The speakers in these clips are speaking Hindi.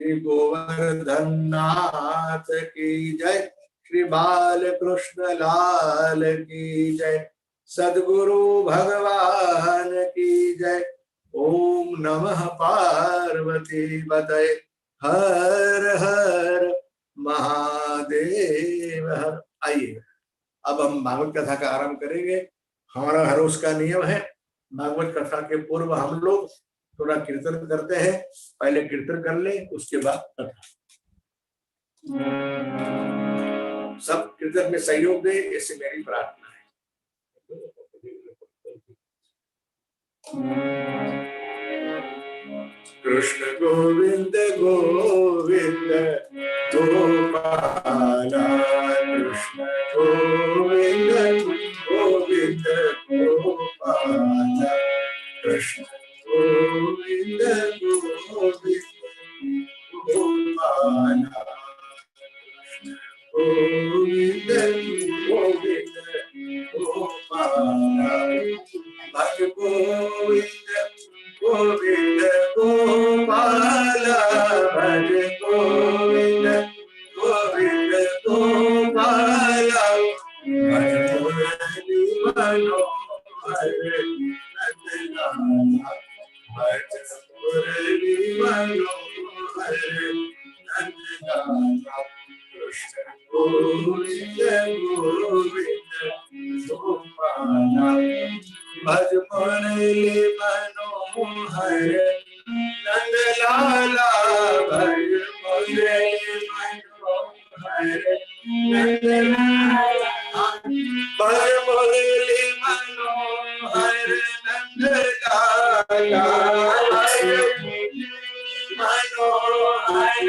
श्री गोवर्धन नाथ की जय, श्री बालकृष्ण लाल की जय, सद्गुरु भगवान की जय। ओम नमः पार्वती पतये, हर हर महादेव। आइए अब हम भागवत कथा का आरंभ करेंगे। हमारा हर रोज का नियम है, भागवत कथा के पूर्व हम लोग थोड़ा कीर्तन करते हैं। पहले कीर्तन कर ले, उसके बाद कथा। सब कीर्तन में सहयोग दे, ऐसे मेरी प्रार्थना है। कृष्ण गोविंद गोविंद गोपाला, कृष्ण गोविंद गोविंद गोपाला, कृष्ण गोविंद गोविंद गोपाला, गोविंद गोविंद गोपाला, भज गोविंद गोविंद गोपाला, भज गोविंद गोविंद गोपाला, भज मुरली मनोहर नंदलाला, भज मुरली मनोहर नंदलाला, कृष्ण गोविंद गोविंद गोपाला, भज मुरली मनोहर नंदलाला, भज मुरली मनोहर नंदलाला, भज मुरली मनोहर नंदलाला, भज मनोहर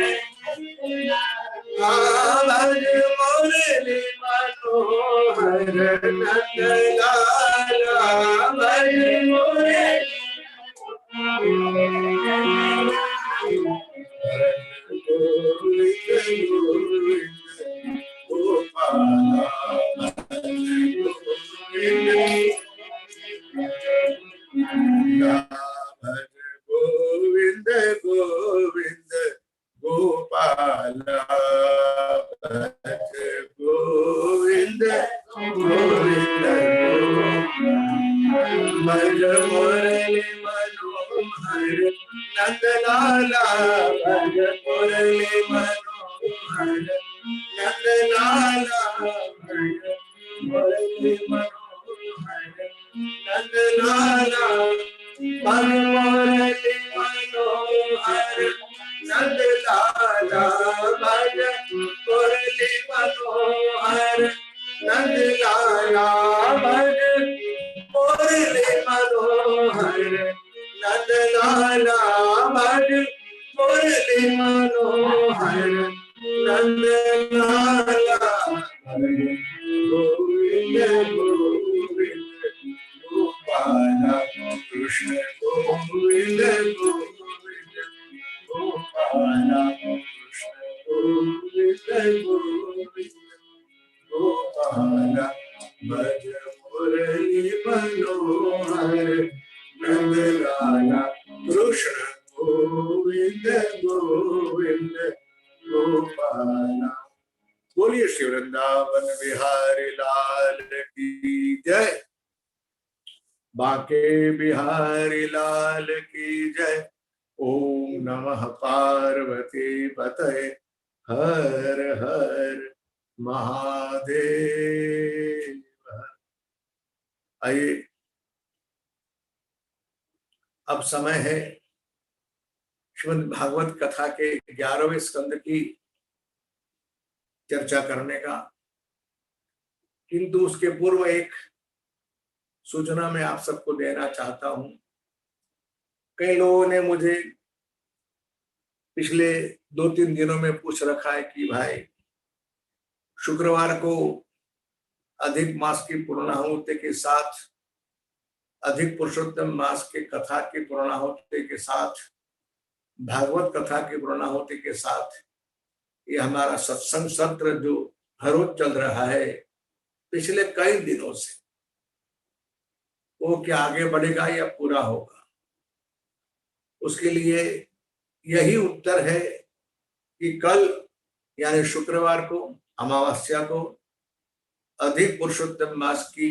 भज मुरली मनोहर नंदलाला, भज मुरली गोपाला, भज गोविंद गोविंद गोपाला, भज गोविंद गोविंद भज मुरली मनोहर नंदलाला, भज मुरली मनोहर नंदलाला, भज मुरली मनोहर नंदलाला, भज मुरली मनोहर नंदलाला, भज मुरली मनोहर नंदलाला, भज मुरली मनोहर नंदलाला, भज मुरली मनोहर नंदलाला, गोविंद गोविंद गोपाला, कृष्ण गोविंद गोविंद गोपाला, कृष्ण गोविंद गोविंद गोपाला, भज मुरली मनोहर नंदलाला, कृष्ण गोविंद गोविंद गोपाला। बोलिए श्री वृंदावन बिहारी लाल की जय, बांके बिहारी लाल की जय। ओम नमः पार्वती पतये, हर हर महादेव। आइए अब समय है श्रीमद् भागवत कथा के 11वें स्कंद की चर्चा करने का, किंतु उसके पूर्व एक सूचना मैं आप सबको देना चाहता हूं। कई लोगों ने मुझे पिछले 2-3 दिनों में पूछ रखा है कि भाई शुक्रवार को अधिक मास की पूर्णाहुति के साथ, अधिक पुरुषोत्तम मास के कथा की पूर्णाहुति के साथ, भागवत कथा की पूर्णाहुति के साथ ये हमारा सत्संग सत्र जो हर रोज चल रहा है पिछले कई दिनों से, वो क्या आगे बढ़ेगा या पूरा होगा? उसके लिए यही उत्तर है कि कल यानी शुक्रवार को अमावस्या को अधिक पुरुषोत्तम मास की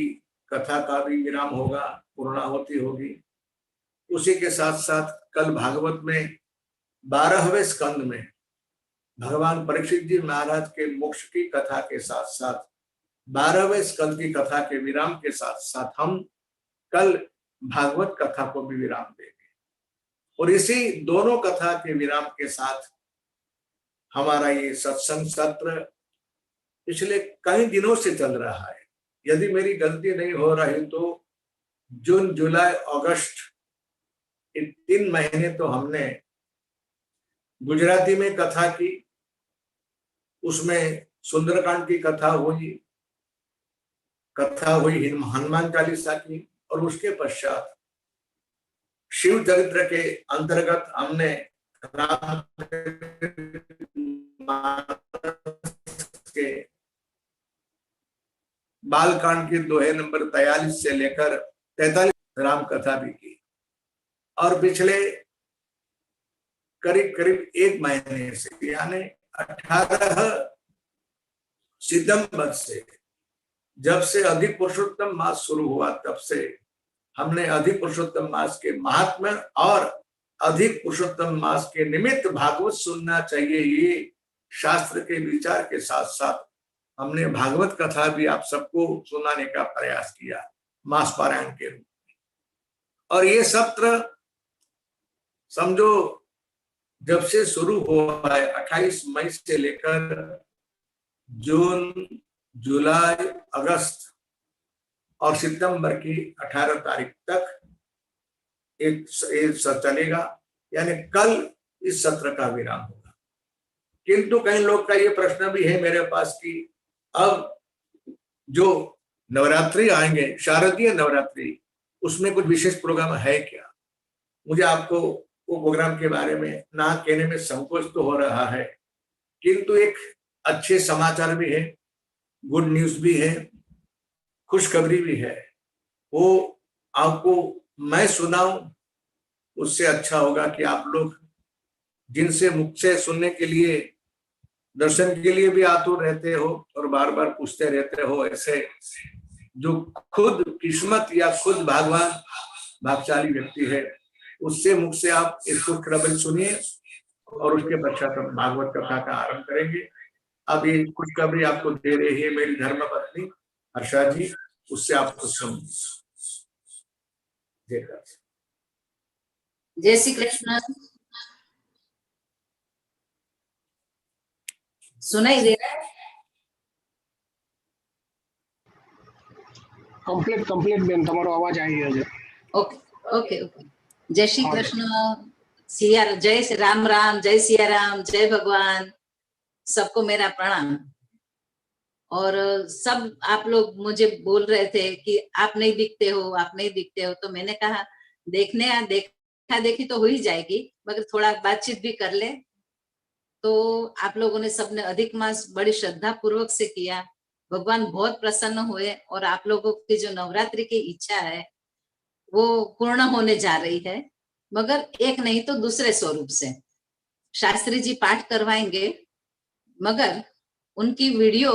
कथा का भी विराम होगा, पूर्णाहुति होगी। उसी के साथ साथ कल भागवत में 12वें स्कंद में भगवान परीक्षित जी महाराज के मोक्ष की कथा के साथ साथ 12वें स्कंद की कथा के विराम के साथ साथ हम कल भागवत कथा को भी विराम देंगे। और इसी दोनों कथा के विराम के साथ हमारा ये सत्संग सत्र पिछले कई दिनों से चल रहा है। यदि मेरी गलती नहीं हो रही तो जून, जुलाई, अगस्त, इन 3 महीने तो हमने गुजराती में कथा की, उसमें सुंदरकांड की कथा हुई हनुमान चालीसा की, और उसके पश्चात शिव चरित्र के अंतर्गत हमने के बालकांड के दोहे नंबर 43 से लेकर 43 राम कथा भी की। और पिछले करीब करीब 1 महीने से यानी 18 सितंबर से, जब से अधिक पुरुषोत्तम मास शुरू हुआ, तब से हमने अधिक पुरुषोत्तम मास के महात्म्य और अधिक पुरुषोत्तम मास के निमित्त भागवत सुनना चाहिए, ये शास्त्र के विचार के साथ साथ हमने भागवत कथा भी आप सबको सुनाने का प्रयास किया मास पारायण के रूप में। और ये सत्र समझो जब से शुरू हुआ है 28 मई से लेकर जून, जुलाई, अगस्त और सितंबर की 18 तारीख तक एक चलेगा, यानी कल इस सत्र का विराम होगा। किंतु कई लोग का ये प्रश्न भी है मेरे पास कि अब जो नवरात्रि आएंगे, शारदीय नवरात्रि, उसमें कुछ विशेष प्रोग्राम है क्या? मुझे आपको वो प्रोग्राम के बारे में ना कहने में संकोच तो हो रहा है, किंतु एक अच्छे समाचार भी है, गुड न्यूज भी है, खुशखबरी भी है। वो आपको मैं सुनाऊं, उससे अच्छा होगा कि आप लोग जिनसे मुख से सुनने के लिए, दर्शन के लिए भी आतुर रहते हो और बार बार पूछते रहते हो, ऐसे जो खुद किस्मत या खुद भगवान भाग्यशाली व्यक्ति है, उससे मुख से आप इस खुशखबरी सुनिए और उसके पश्चात हम भागवत कथा का आरंभ करेंगे। अब ये खुशखबरी आपको दे रही है मेरी धर्मपत्नी हर्षा जी, उससे आपको समझेगा। जय श्री कृष्ण। सुनाई दे रहा है? कंप्लीट बेन તમારો અવાજ આવી રહ્યો છે। Okay okay okay. जय श्री कृष्ण, सिया जय श्री राम राम, जय सिया राम, जय भगवान। सबको मेरा प्रणाम। और सब आप लोग मुझे बोल रहे थे कि आप नहीं दिखते हो, आप नहीं दिखते हो, तो मैंने कहा देखा देखी तो हो ही जाएगी, मगर थोड़ा बातचीत भी कर ले। तो आप लोगों ने सबने अधिक मास बड़ी श्रद्धा पूर्वक से किया, भगवान बहुत प्रसन्न हुए और आप लोगों की जो नवरात्रि की इच्छा है वो पूर्ण होने जा रही है, मगर एक नहीं तो दूसरे स्वरूप से। शास्त्री जी पाठ करवाएंगे, मगर उनकी वीडियो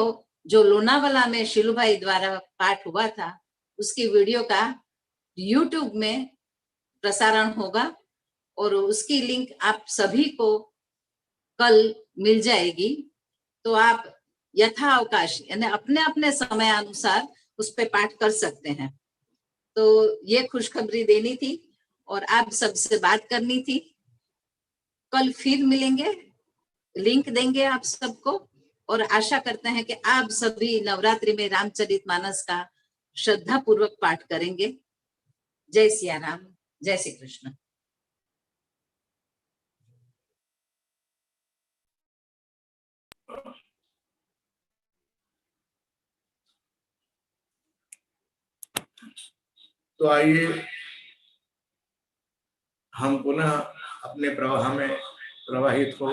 जो लोनावाला में शिलुभाई द्वारा पाठ हुआ था, उसकी वीडियो का यूट्यूब में प्रसारण होगा और उसकी लिंक आप सभी को कल मिल जाएगी। तो आप यथाअवकाश यानी अपने अपने समय अनुसार उस पे पाठ कर सकते हैं। तो ये खुशखबरी देनी थी और आप सबसे बात करनी थी। कल फिर मिलेंगे, लिंक देंगे आप सबको और आशा करते हैं कि आप सभी नवरात्रि में रामचरितमानस का श्रद्धा पूर्वक पाठ करेंगे। जय सिया राम, जय श्री कृष्ण। तो आइए हम पुनः अपने प्रवाह में प्रवाहित हो।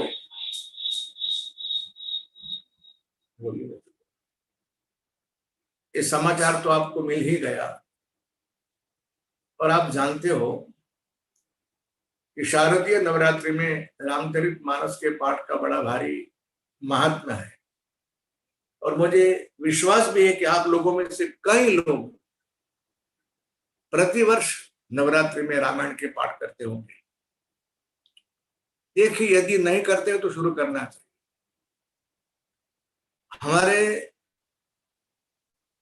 ये समाचार तो आपको मिल ही गया और आप जानते हो कि शारदीय नवरात्रि में रामचरितमानस के पाठ का बड़ा भारी महात्म्य है और मुझे विश्वास भी है कि आप लोगों में से कई लोग प्रतिवर्ष नवरात्रि में रामायण के पाठ करते होंगे। देखिए, यदि नहीं करते हो तो शुरू करना चाहिए। हमारे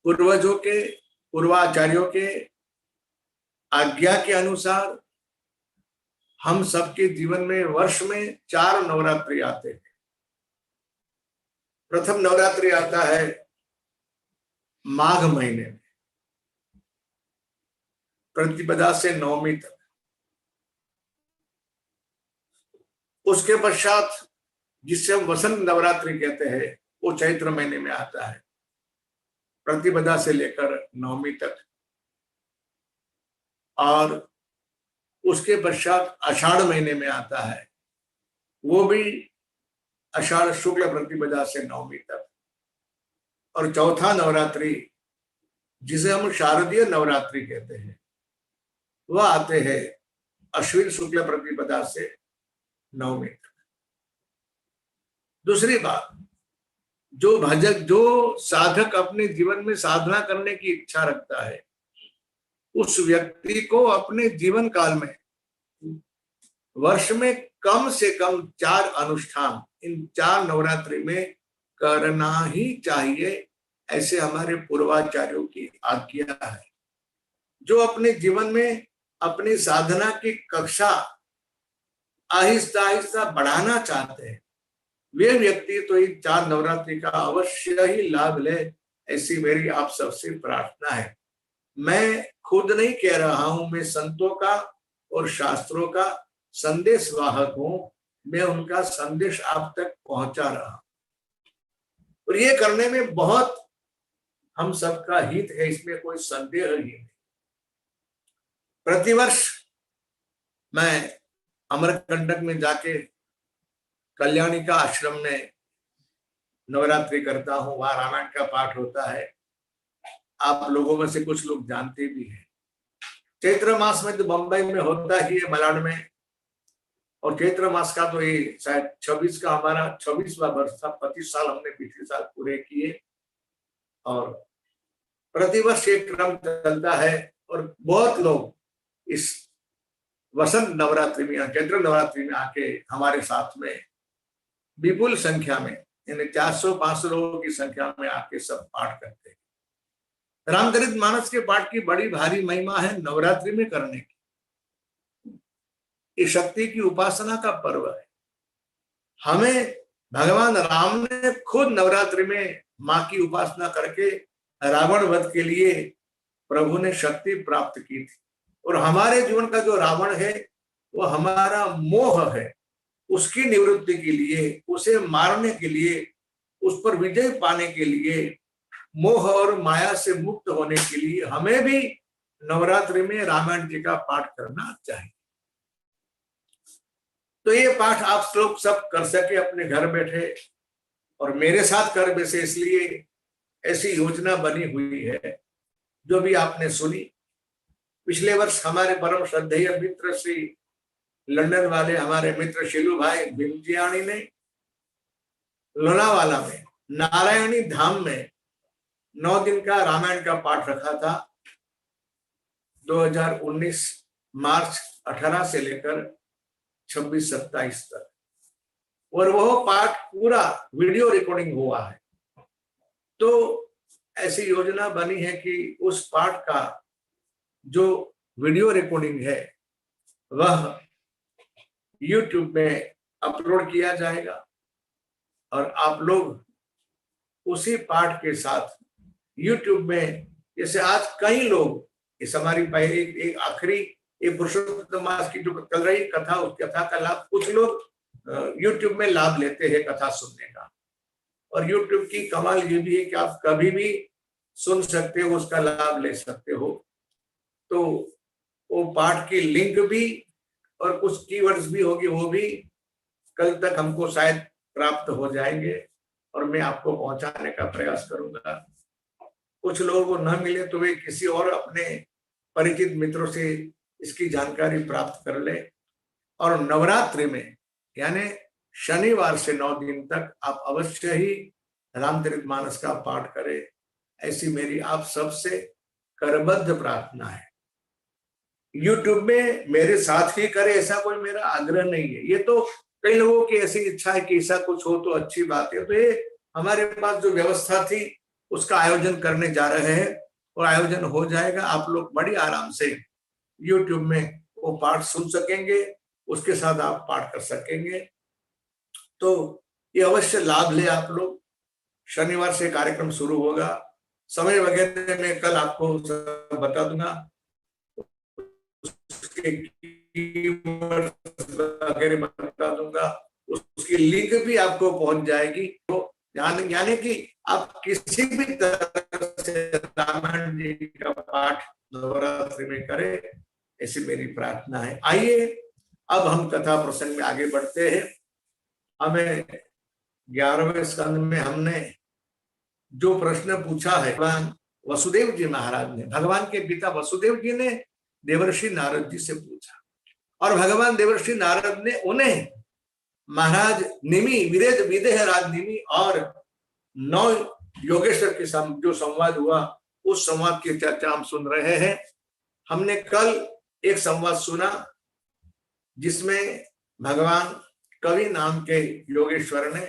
पूर्वजों के, पूर्वाचार्यों के आज्ञा के अनुसार हम सबके जीवन में वर्ष में 4 नवरात्रि आते हैं। प्रथम नवरात्रि आता है माघ महीने में, प्रतिपदा से नवमी तक। उसके पश्चात जिसे हम वसंत नवरात्रि कहते हैं वो चैत्र महीने में आता है, प्रतिपदा से लेकर नवमी तक। और उसके पश्चात आषाढ़ महीने में आता है, वो भी आषाढ़ शुक्ल प्रतिपदा से नवमी तक। और चौथा नवरात्रि जिसे हम शारदीय नवरात्रि कहते हैं वह आते हैं अश्विन शुक्ल प्रतिपदा से नवमी तक। दूसरी बात, जो भजक, जो साधक अपने जीवन में साधना करने की इच्छा रखता है, उस व्यक्ति को अपने जीवन काल में वर्ष में कम से कम 4 अनुष्ठान इन 4 नवरात्रि में करना ही चाहिए, ऐसे हमारे पूर्वाचार्यों की आज्ञा है। जो अपने जीवन में अपनी साधना की कक्षा आहिस्ता आहिस्ता बढ़ाना चाहते हैं, वे व्यक्ति तो इन 4 नवरात्रि का अवश्य ही लाभ ले, ऐसी मेरी आप सबसे प्रार्थना है। मैं खुद नहीं कह रहा हूं, मैं संतों का और शास्त्रों का संदेश वाहक हूं, मैं उनका संदेश आप तक पहुंचा रहा हूं और ये करने में बहुत हम सबका हित है, इसमें कोई संदेह ही नहीं। प्रतिवर्ष मैं अमरकंटक में जाके कल्याणी का आश्रम में नवरात्रि करता हूं, वहां रामायण का पाठ होता है। आप लोगों में से कुछ लोग जानते भी हैं। चैत्र मास में तो बंबई में होता ही है, मलाड में। और चैत्र मास का तो ये शायद 26 का हमारा 26वां वर्ष था। 25 साल हमने पिछले साल पूरे किए और प्रतिवर्ष एक क्रम चलता है और बहुत लोग इस वसंत नवरात्रि में, चैत्र नवरात्रि में आके हमारे साथ में विपुल संख्या में, यानी 400-500 लोगों की संख्या में आके सब पाठ करते हैं। रामचरितमानस के पाठ की बड़ी भारी महिमा है नवरात्रि में करने की। ये शक्ति की उपासना का पर्व है। हमें भगवान राम ने खुद नवरात्रि में माँ की उपासना करके रावण वध के लिए प्रभु ने शक्ति प्राप्त की थी। और हमारे जीवन का जो रावण है वो हमारा मोह है, उसकी निवृत्ति के लिए, उसे मारने के लिए, उस पर विजय पाने के लिए, मोह और माया से मुक्त होने के लिए हमें भी नवरात्रि में रामायण जी का पाठ करना चाहिए। तो ये पाठ आप लोग सब कर सके अपने घर बैठे और मेरे साथ कर बैसे, इसलिए ऐसी योजना बनी हुई है जो भी आपने सुनी। पिछले वर्ष हमारे परम श्रद्धेय मित्र श्री लंदन वाले हमारे मित्र शिलू भाई भीमजियाणी ने लोनावाला में नारायणी धाम में 9 दिन का रामायण का पाठ रखा था। 2019 मार्च 18 से लेकर 26-27 तक, और वह पाठ पूरा वीडियो रिकॉर्डिंग हुआ है। तो ऐसी योजना बनी है कि उस पाठ का जो वीडियो रिकॉर्डिंग है वह YouTube में अपलोड किया जाएगा और आप लोग उसी पाठ के साथ YouTube में, जैसे आज कई लोग, इस हमारी पहले एक आखिरी ये पुरुषोत्तम मास की जो चल रही कथा, उस कथा का लाभ कुछ लोग YouTube में लाभ लेते हैं कथा सुनने का। और YouTube की कमाल ये भी है कि आप कभी भी सुन सकते हो, उसका लाभ ले सकते हो। तो वो पाठ की लिंक भी और कुछ कीवर्ड्स भी होगी, वो भी कल तक हमको शायद प्राप्त हो जाएंगे और मैं आपको पहुंचाने का प्रयास करूंगा। कुछ लोगों को न मिले तो वे किसी और अपने परिचित मित्रों से इसकी जानकारी प्राप्त कर ले। और नवरात्रि में यानी शनिवार से 9 दिन तक आप अवश्य ही रामचरितमानस का पाठ करें, ऐसी मेरी आप सबसे करबद्ध प्रार्थना है। YouTube में मेरे साथ ही करे ऐसा कोई मेरा आग्रह नहीं है, ये तो कई लोगों की ऐसी इच्छा है कि ऐसा कुछ हो तो अच्छी बात है। तो ये हमारे पास जो व्यवस्था थी उसका आयोजन करने जा रहे हैं और आयोजन हो जाएगा। आप लोग बड़ी आराम से YouTube में वो पाठ सुन सकेंगे, उसके साथ आप पाठ कर सकेंगे। तो ये अवश्य लाभ ले आप लोग। शनिवार से कार्यक्रम शुरू होगा, समय वगैरह मैं कल आपको बता दूंगा, उसके वगैरह बता दूंगा, उसकी लिंक भी आपको पहुंच जाएगी। तो यानी कि आप किसी भी तरह से रामायण जी का पाठ नवरात्रि में करें, ऐसी मेरी प्रार्थना है। आइए अब हम कथा प्रसंग में आगे बढ़ते हैं। हमें 11वें स्कंद में हमने जो प्रश्न पूछा है भगवान वसुदेव जी महाराज ने, भगवान के पिता वसुदेव जी ने देवर्षि नारद जी से पूछा और भगवान देवर्षि नारद ने उन्हें महाराज निमि विरेद विदेह राज निमि और 9 योगेश्वर के जो संवाद हुआ उस संवाद की चर्चा हम सुन रहे हैं। हमने कल एक संवाद सुना जिसमें भगवान कवि नाम के योगेश्वर ने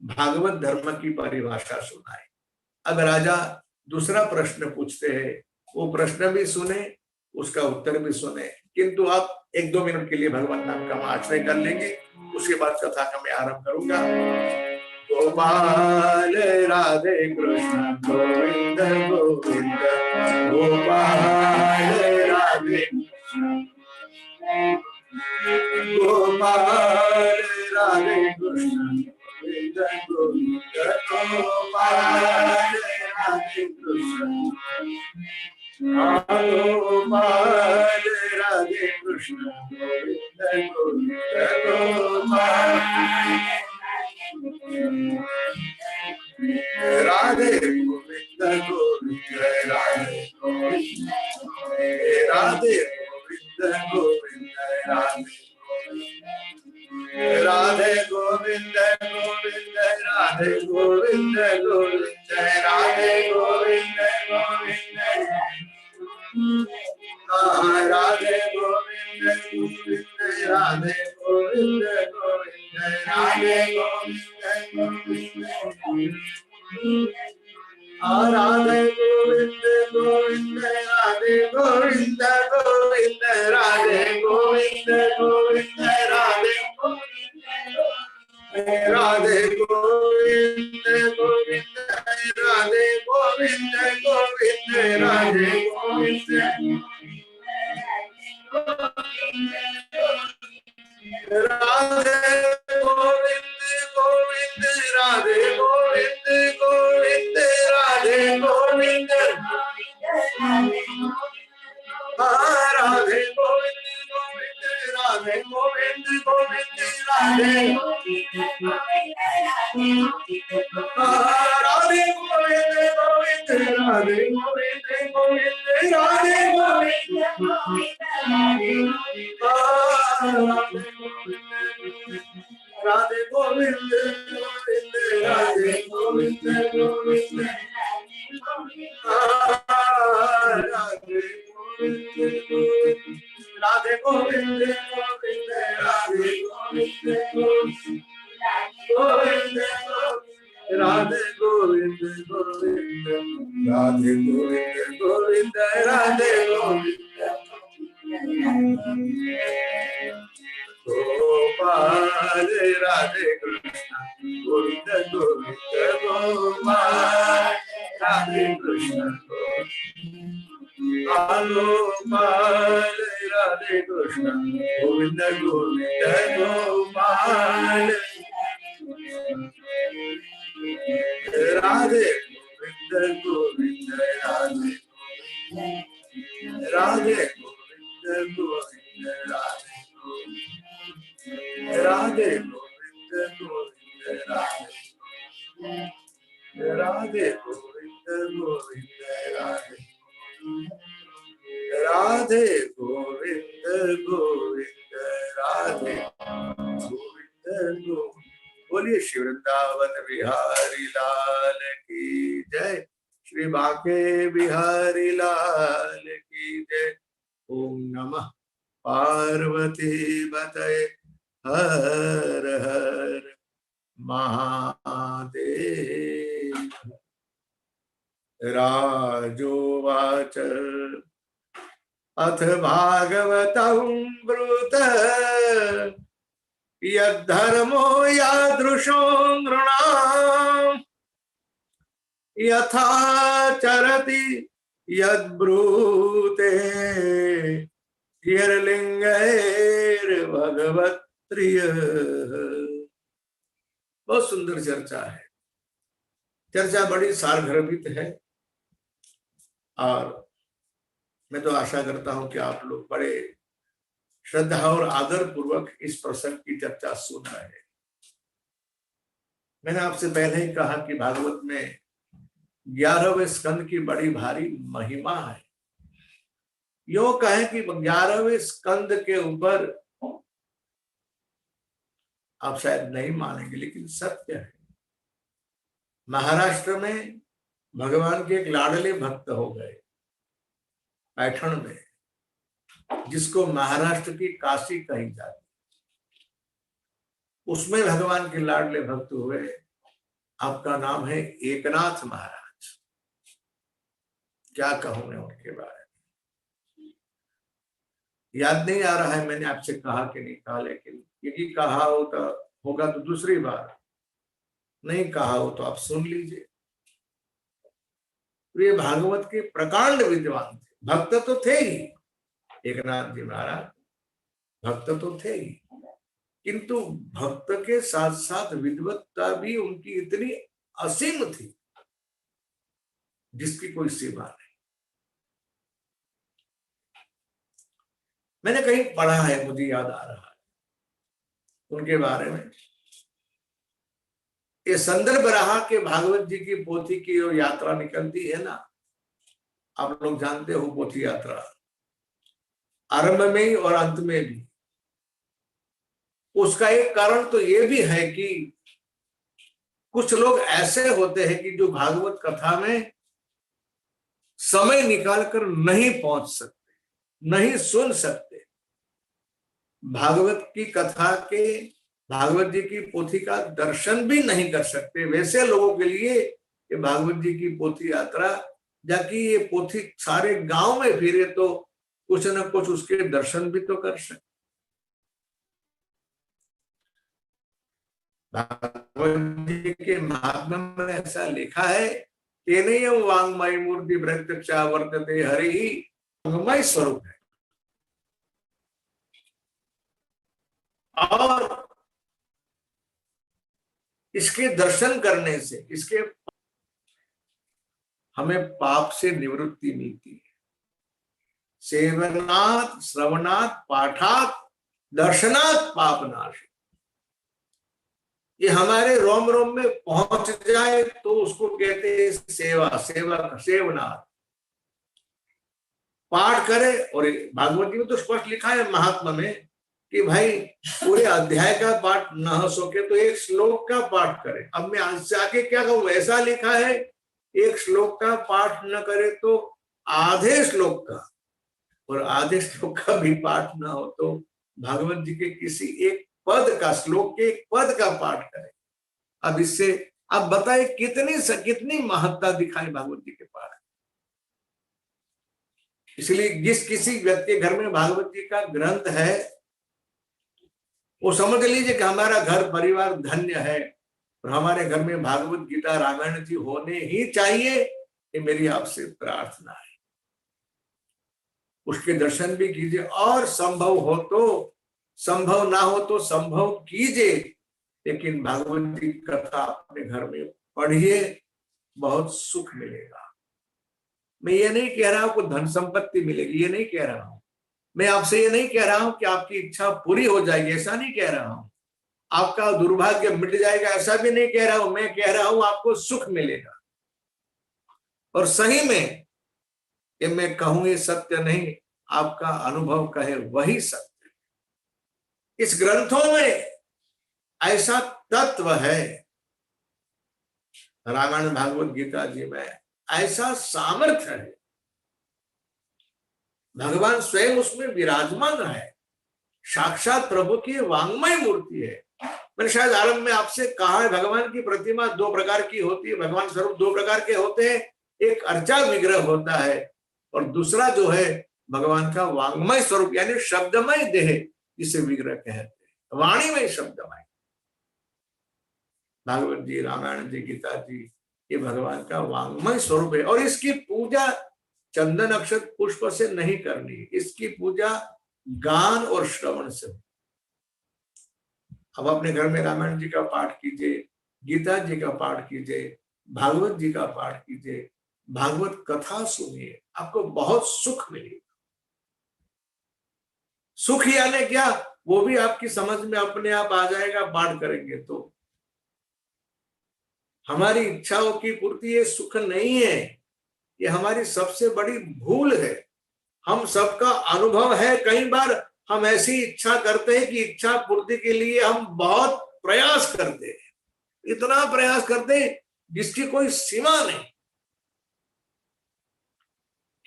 भागवत धर्म की परिभाषा सुनाई। अब राजा दूसरा प्रश्न पूछते हैं, वो प्रश्न भी सुने, उसका उत्तर भी सुने, किंतु आप 1-2 मिनट के लिए भगवान नाम का आश्रय कर लेंगे, उसके बाद कथा का मैं आरंभ करूंगा। गोपाल राधे कृष्ण गोविंद गोविंद, गोपाल राधे गोपाल राधे कृष्ण गोविंद गोपाल राधे कृष्ण गोपाल राधे कृष्ण गोविंद गोविंद गोपाल राधे गोविंद गोविंद राधे गोविंद राधे गोविंद गोविंद राधे गोविंद गोविंद राधे गोविंद गोविंद राधे गोविंद गोविंद राधे गोविंद गोविंद राधे गोविंद गोविंद राधे गोविंद गोविंद राधे गोविंद गोविंद राधे गोविंद गोविंद राधे गोविंद गोविंद राधे राधे गोविंद गोविंद राधे गोविंद गोविंद राधे गोविंद राधे गोविंद गोविंद राधे गोविंद गोविंद राधे गोविंद राधे गोविंद गोविंद राधे गोविंद गोविंद राधे राधे गोविंद गोविंद राधे गोविंद गोविंद राधे गोविंद राधे गोविंद गोविंद राधे गोविंद गोविंद राधे राधे गोविंद गोविंद राधे गोविंद गोविंद राधे गोविंद गोविंद राधे गोविंद गोविंद राधे गोविंद गोपाल राधे कृष्ण गोविंद गोविंद गोपाल राधे कृष्ण गोपाल राधे कृष्ण गोविंद गोविंद गोपाल राधे गोविंद गोविंद राधे राधे गोविंद गोविंद राधे गोविंद गोविंद राधे गोविंद गोविंद राधे गोविंद गोविंद राधे वृंदावन बिहारी लाल की जय, श्री बांके बिहारी लाल की जय। ओम नमः पार्वती बतये हर हर महादेव। राजोवाच अथ भागवतं ब्रूत यद्धर्मो यादृशो नृणाम् यथा चरति यद्ब्रूते भगवत्प्रिय। बहुत सुंदर चर्चा है, चर्चा बड़ी सारगर्भित है और मैं तो आशा करता हूं कि आप लोग बड़े श्रद्धा और आदर पूर्वक इस प्रसंग की चर्चा सुन रहे हैं। मैंने आपसे पहले ही कहा कि भागवत में 11वें स्कंद की बड़ी भारी महिमा है। यो कहें कि 11वें स्कंद के ऊपर आप शायद नहीं मानेंगे लेकिन सत्य है। महाराष्ट्र में भगवान के एक लाडले भक्त हो गए पैठण में, जिसको महाराष्ट्र की काशी कही जाती, उसमें भगवान के लाडले भक्त हुए। आपका नाम है एकनाथ महाराज। क्या कहूं मैं उनके बारे में, याद नहीं आ रहा है मैंने आपसे कहा कि नहीं कहा, लेकिन यदि कहा होगा तो दूसरी बार, नहीं कहा हो तो आप सुन लीजिए। वे भागवत के प्रकांड विद्वान थे, भक्त तो थे ही, एकनाथ जी महाराज भक्त तो थे ही, किंतु भक्त के साथ साथ विद्वत्ता भी उनकी इतनी असीम थी जिसकी कोई सीमा नहीं। मैंने कहीं पढ़ा है, मुझे याद आ रहा है उनके बारे में। ये संदर्भ रहा कि भागवत जी की पोथी की जो यात्रा निकलती है ना, आप लोग जानते हो पोथी यात्रा, आरंभ में ही और अंत में भी। उसका एक कारण तो ये भी है कि कुछ लोग ऐसे होते हैं कि जो भागवत कथा में समय निकालकर नहीं पहुंच सकते, नहीं सुन सकते, भागवत की कथा के, भागवत जी की पोथी का दर्शन भी नहीं कर सकते। वैसे लोगों के लिए ये भागवत जी की पोथी यात्रा, जाकि ये पोथी सारे गांव में फिरे तो कुछ न कुछ उसके दर्शन भी तो कर सकते। भागवत जी के महात्म्य में ऐसा लिखा है, तेनेयं वाङ्मय मूर्ति प्रत्यक्षा वर्तते हरि ही वाङ्मय स्वरूप है। और इसके दर्शन करने से, इसके हमें पाप से निवृत्ति मिलती है। सेवनात् श्रवणात् पाठात् दर्शनात् पापनाश। ये हमारे रोम रोम में पहुंच जाए तो उसको कहते हैं सेवा, सेवा सेवनात्। पाठ करे, और भागवत जी में तो स्पष्ट लिखा है महात्मा में कि भाई पूरे अध्याय का पाठ न हो सके तो एक श्लोक का पाठ करे। अब मैं आज से आगे क्या कहूं, ऐसा लिखा है एक श्लोक का पाठ न करे तो आधे श्लोक का, और आधे श्लोक का भी पाठ न हो तो भागवत जी के किसी एक पद का, श्लोक के एक पद का पाठ करे। अब इससे आप बताए कितनी महत्ता दिखाई भागवत जी के पाठ। इसलिए जिस किसी व्यक्ति के घर में भागवत जी का ग्रंथ है वो समझ लीजिए कि हमारा घर परिवार धन्य है, और हमारे घर में भागवत गीता रामायण जी होने ही चाहिए, ये मेरी आपसे प्रार्थना है। उसके दर्शन भी कीजिए, और संभव हो तो, संभव ना हो तो संभव कीजिए, लेकिन भागवत जी कथा अपने घर में पढ़िए, बहुत सुख मिलेगा। मैं ये नहीं कह रहा हूं कि धन संपत्ति मिलेगी, ये नहीं कह रहा हूं। मैं आपसे ये नहीं कह रहा हूं कि आपकी इच्छा पूरी हो जाएगी, ऐसा नहीं कह रहा हूं। आपका दुर्भाग्य मिट जाएगा, ऐसा भी नहीं कह रहा हूं। मैं कह रहा हूं आपको सुख मिलेगा। और सही में ये मैं कहूं ये सत्य नहीं, आपका अनुभव कहे वही सत्य। इस ग्रंथों में ऐसा तत्व है रामायण भागवत गीता जी में ऐसा सामर्थ्य है, भगवान स्वयं उसमें विराजमान है, साक्षात प्रभु की वांग्मय मूर्ति है। मैंने शायद आरंभ में आपसे कहा है, भगवान की प्रतिमा दो प्रकार की होती है, भगवान स्वरूप दो प्रकार के होते हैं, एक अर्चा विग्रह होता है और दूसरा जो है भगवान का वांग्मय स्वरूप यानी शब्दमय देह, जिसे विग्रह कहते हैं, वाणीमय शब्दमय। भागवत जी, रामायण जी, गीता जी, ये भगवान का वांग्मय स्वरूप है और इसकी पूजा चंदन अक्षत पुष्प से नहीं करनी, इसकी पूजा गान और श्रवण से। अब अपने घर में रामायण जी का पाठ कीजिए, गीता जी का पाठ कीजिए, भागवत जी का पाठ कीजिए, भागवत कथा सुनिए, आपको बहुत सुख मिलेगा। सुख यानी क्या, वो भी आपकी समझ में अपने आप आ जाएगा पाठ करेंगे तो। हमारी इच्छाओं की पूर्ति ये सुख नहीं है, ये हमारी सबसे बड़ी भूल है। हम सबका अनुभव है, कई बार हम ऐसी इच्छा करते हैं कि इच्छा पूर्ति के लिए हम बहुत प्रयास करते हैं, इतना प्रयास करते हैं जिसकी कोई सीमा नहीं,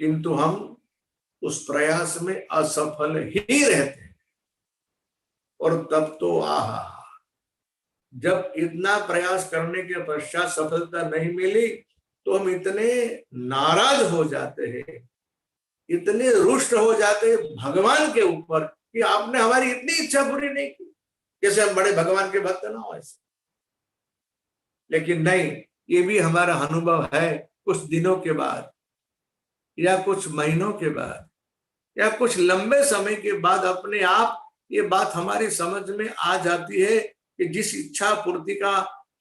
किंतु हम उस प्रयास में असफल ही रहते हैं। और तब तो आहा, जब इतना प्रयास करने के पश्चात सफलता नहीं मिली तो हम इतने नाराज हो जाते हैं, इतने रुष्ट हो जाते हैं भगवान के ऊपर कि आपने हमारी इतनी इच्छा पूरी नहीं की, जैसे हम बड़े भगवान के भक्त ना हो ऐसे। लेकिन नहीं, ये भी हमारा अनुभव है, कुछ दिनों के बाद या कुछ महीनों के बाद या कुछ लंबे समय के बाद अपने आप ये बात हमारी समझ में आ जाती है कि जिस इच्छा पूर्ति का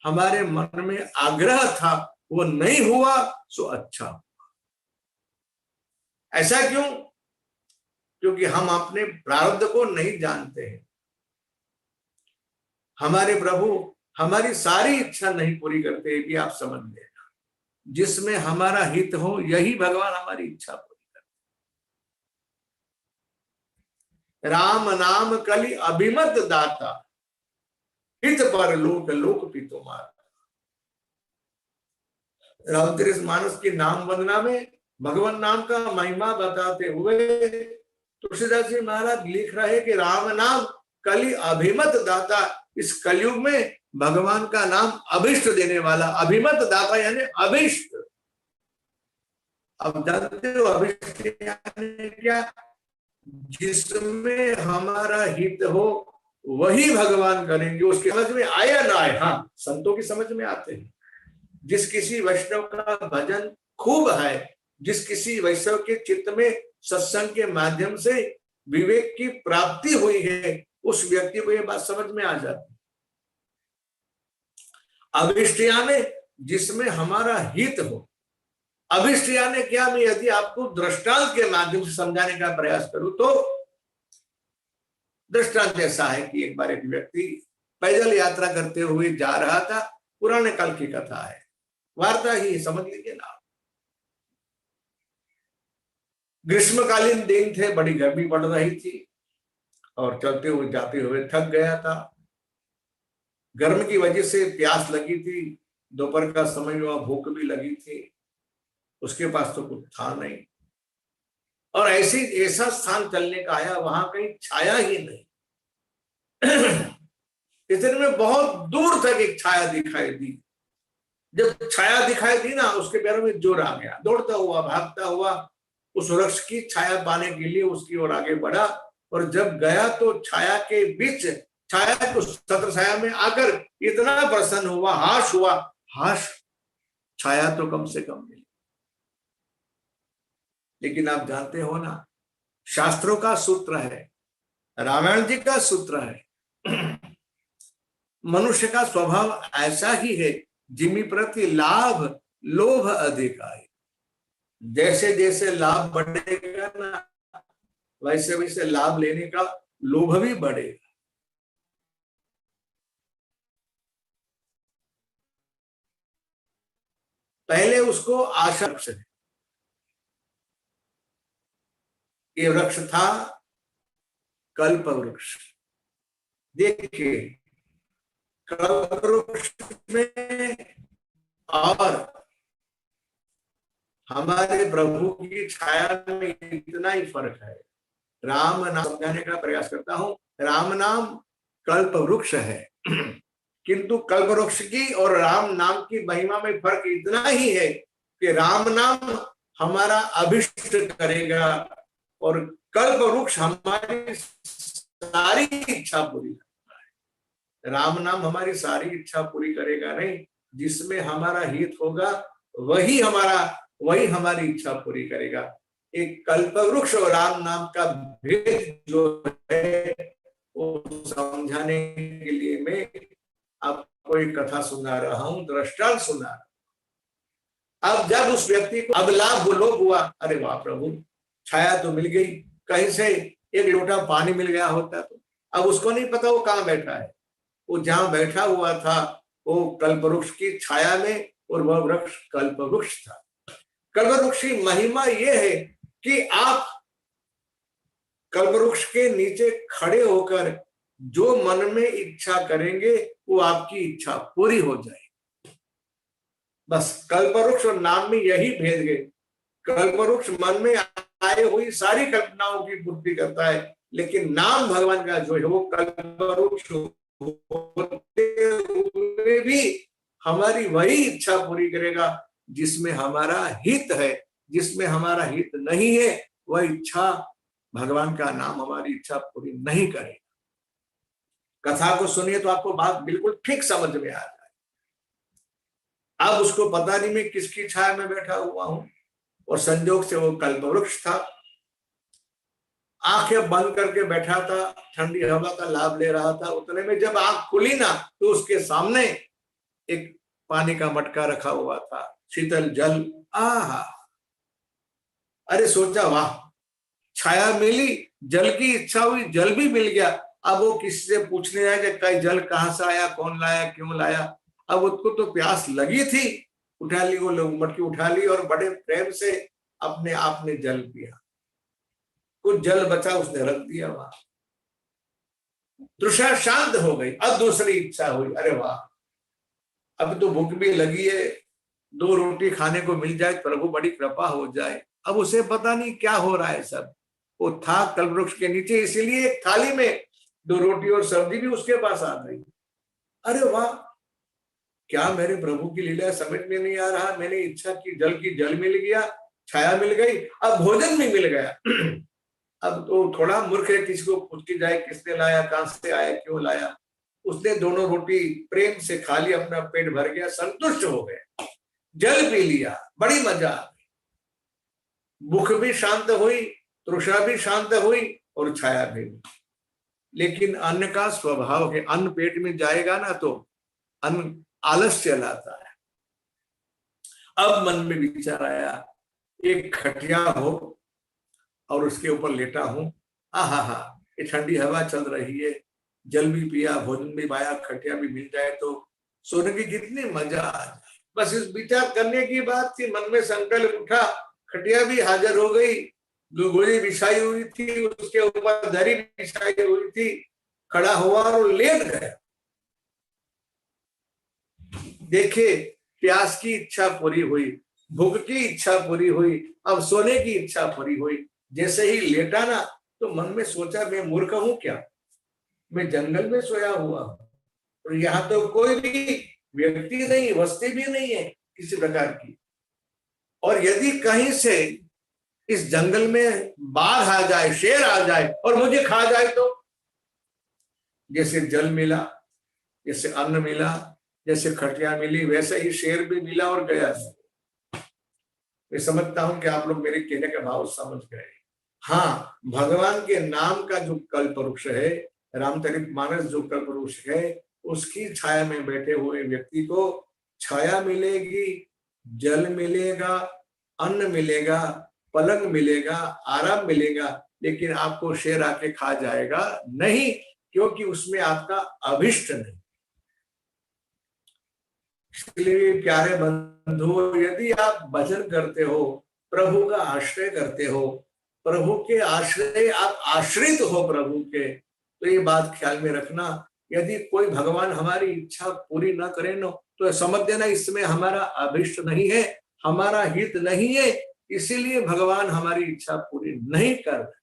हमारे मन में आग्रह था वो नहीं हुआ सो अच्छा। ऐसा क्यों? क्योंकि हम अपने प्रारब्ध को नहीं जानते हैं। हमारे प्रभु हमारी सारी इच्छा नहीं पूरी करते, कि आप समझ लेना, जिसमें हमारा हित हो यही भगवान हमारी इच्छा पूरी करते। राम नाम कलि अभिमत दाता, हित पर लोक लोक पितुमार। रामचरित मानस की नाम वंदना में भगवान नाम का महिमा बताते हुए तुलसीदास जी महाराज लिख रहे कि राम नाम कलि अभिमत दाता। इस कलयुग में भगवान का नाम अभिष्ट देने वाला, अभिमत दाता यानी अभिष्ट। अब जानते हो अभिष्ट यानी क्या? जिसमें हमारा हित हो वही भगवान करेंगे। उसकी समझ में आया ना आए, हाँ संतों की समझ में आते हैं। जिस किसी वैष्णव का भजन खूब है, जिस किसी वैष्णव के चित्त में सत्संग के माध्यम से विवेक की प्राप्ति हुई है, उस व्यक्ति को यह बात समझ में आ जाती है। अभिष्ट यानी जिसमें हमारा हित हो। अभिष्ट यानी क्या? मैं यदि आपको दृष्टांत के माध्यम से समझाने का प्रयास करूं तो दृष्टांत ऐसा है कि एक बार एक व्यक्ति पैदल यात्रा करते हुए जा रहा था। पुराने काल की कथा है, वार्ता ही समझ लीजिए ना। ग्रीष्मकालीन दिन थे, बड़ी गर्मी पड़ रही थी और चलते हुए जाते हुए थक गया था। गर्मी की वजह से प्यास लगी थी, दोपहर का समय हुआ, भूख भी लगी थी। उसके पास तो कुछ था नहीं और ऐसा स्थान चलने का आया, वहां कहीं छाया ही नहीं। इतने में बहुत दूर तक एक छाया दिखाई दी। जब छाया दिखाई दी ना, उसके पैरों में जोर आ गया, दौड़ता हुआ भागता हुआ उस वृक्ष की छाया पाने के लिए उसकी ओर आगे बढ़ा। और जब गया तो छाया के बीच, छाया को छत्र छाया में आकर इतना प्रसन्न हुआ, हाश हुआ। हाश, छाया तो कम से कम मिली। लेकिन आप जानते हो ना, शास्त्रों का सूत्र है, रामायण जी का सूत्र है, मनुष्य का स्वभाव ऐसा ही है, जिमि प्रति लाभ लोभ अधिक आए। जैसे जैसे लाभ बढ़ेगा ना, वैसे वैसे लाभ लेने का लोभ भी बढ़ेगा। पहले उसको आशा वृक्ष है, ये वृक्ष था कल्प वृक्ष। देखिए कल्प वृक्ष में और हमारे प्रभु की छाया में इतना ही फर्क है। राम नाम समझाने का प्रयास करता हूं। राम नाम कल्प वृक्ष है, किंतु कल्प वृक्ष की और राम नाम की महिमा में फर्क इतना ही है कि राम नाम हमारा अभिष्ट करेगा और कल्प वृक्ष हमारी सारी इच्छा पूरी करता है। राम नाम हमारी सारी इच्छा पूरी करेगा नहीं, जिसमें हमारा हित होगा वही हमारी इच्छा पूरी करेगा। एक कल्प वृक्ष और राम नाम का भेद जो है वो समझाने के लिए मैं आपको एक कथा सुना रहा हूं, दृष्टांत सुना। अब जब उस व्यक्ति को अब लाभ लोभ हुआ, अरे वाह प्रभु छाया तो मिल गई, कहीं से एक लोटा पानी मिल गया होता तो। अब उसको नहीं पता वो कहाँ बैठा है, वो जहां बैठा हुआ था वो कल्प वृक्ष की छाया में, और वह वृक्ष कल्प वृक्ष था। कल्प वृक्ष की महिमा यह है कि आप कल्प वृक्ष के नीचे खड़े होकर जो मन में इच्छा करेंगे वो आपकी इच्छा पूरी हो जाए। बस कल्प वृक्ष और नाम में यही भेद है। कल्प वृक्ष मन में आए हुई सारी कल्पनाओं की पूर्ति करता है, लेकिन नाम भगवान का जो है वो कल्प वृक्ष होते हुए भी हमारी वही इच्छा पूरी करेगा जिसमें हमारा हित है। जिसमें हमारा हित नहीं है वह इच्छा, भगवान का नाम हमारी इच्छा पूरी नहीं करेगा। कथा को सुनिए तो आपको बात बिल्कुल ठीक समझ में आ जाए। अब उसको पता नहीं मैं किसकी छाया में बैठा हुआ हूं, और संजोग से वो कल्प वृक्ष था। आंखें बंद करके बैठा था, ठंडी हवा का लाभ ले रहा था। उतने में जब आंख खुली ना तो उसके सामने एक पानी का मटका रखा हुआ था, शीतल जल। आहा, अरे सोचा वाह छाया मिली, जल की इच्छा हुई, जल भी मिल गया। अब वो किसी से पूछने आया कि कई जल कहां से आया, कौन लाया, क्यों लाया। अब उसको तो प्यास लगी थी, उठा ली, वो लोग मटकी उठा ली और बड़े प्रेम से अपने आप ने जल पिया। कुछ जल बचा उसने रख दिया वहां, तृषा शांत हो गई। अब दूसरी इच्छा हुई, अरे वाह अब तो भूख भी लगी है, 2 रोटी खाने को मिल जाए, प्रभु बड़ी कृपा हो जाए। अब उसे पता नहीं क्या हो रहा है सब। वो था कल्प वृक्ष के नीचे, इसीलिए एक थाली में 2 रोटी और सब्जी भी उसके पास आ गई। अरे वाह क्या मेरे प्रभु की लीला, समझ में नहीं आ रहा। मैंने इच्छा की जल मिल गया, छाया मिल गई, अब भोजन भी मिल गया। अब तो थोड़ा मूर्ख है, किसी को पूछ के जाए किसने लाया, कहां से आया, क्यों लाया। उसने दोनों रोटी प्रेम से खा ली, अपना पेट भर गया, संतुष्ट हो गया, जल पी लिया, बड़ी मजा आ गई। भूख भी शांत हुई, तृषा भी शांत हुई और छाया भी। लेकिन अन्न का स्वभाव है, अन्न पेट में जाएगा ना तो अन्न आलस्य लाता है। अब मन में विचार आया, एक खटिया हो और उसके ऊपर लेटा हूं, आहा ये ठंडी हवा चल रही है, जल भी पिया, भोजन भी पाया, खटिया भी मिल जाए तो सोने की कितनी मजा आ जाए। बस इस विचार करने की बात थी, मन में संकल्प उठा, खटिया भी हाजिर हो गई, गोली बिछाई हुई थी, उसके ऊपर दरी बिछाई हुई थी, खड़ा हुआ और लेट गया। देखिए प्यास की इच्छा पूरी हुई, भूख की इच्छा पूरी हुई, अब सोने की इच्छा पूरी हुई। जैसे ही लेटा ना तो मन में सोचा मैं मूर्ख हूं क्या, मैं जंगल में सोया हुआ हूं और यहाँ तो कोई भी व्यक्ति नहीं, वस्ती भी नहीं है किसी प्रकार की। और यदि कहीं से इस जंगल में बाघ आ जाए, शेर आ जाए और मुझे खा जाए तो। जैसे जल मिला, जैसे अन्न मिला, जैसे खटिया मिली, वैसे ही शेर भी मिला और गया। मैं समझता हूं कि आप लोग मेरे कहने का भाव समझ गए। हाँ, भगवान के नाम का जो कल्प वृक्ष है, रामचरितमानस जो कल्प वृक्ष है, उसकी छाया में बैठे हुए व्यक्ति को छाया मिलेगी, जल मिलेगा, अन्न मिलेगा, पलंग मिलेगा, आराम मिलेगा, लेकिन आपको शेर आके खा जाएगा नहीं, क्योंकि उसमें आपका अभिष्ट नहीं। इसलिए प्यारे बंधुओं, यदि आप भजन करते हो, प्रभु का आश्रय करते हो, प्रभु के आश्रय आप आश्रित हो प्रभु के, तो ये बात ख्याल में रखना, यदि कोई भगवान हमारी इच्छा पूरी ना करे न तो समझ देना इसमें हमारा अभिष्ट नहीं है, हमारा हित नहीं है, इसीलिए भगवान हमारी इच्छा पूरी नहीं कर रहे।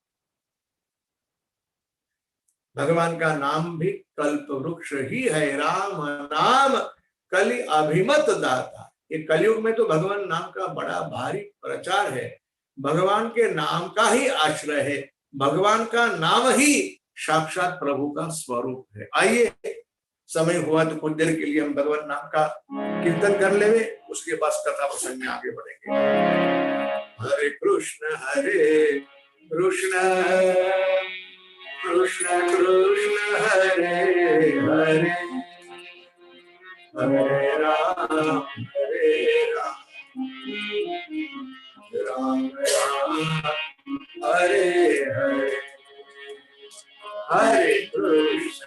भगवान का नाम भी कल्प वृक्ष ही है, राम नाम कलि अभिमत दाता। ये कलयुग में तो भगवान नाम का बड़ा भारी प्रचार है, भगवान के नाम का ही आश्रय है, भगवान का नाम ही साक्षात प्रभु का स्वरूप है। आइए समय हुआ तो कुछ देर के लिए हम भगवान नाम का कीर्तन कर लेंगे, उसके बाद कथा प्रसंग में आगे बढ़ेंगे। हरे कृष्ण कृष्ण कृष्ण हरे हरे, हरे राम राम राम हरे हरे, हरे कृष्ण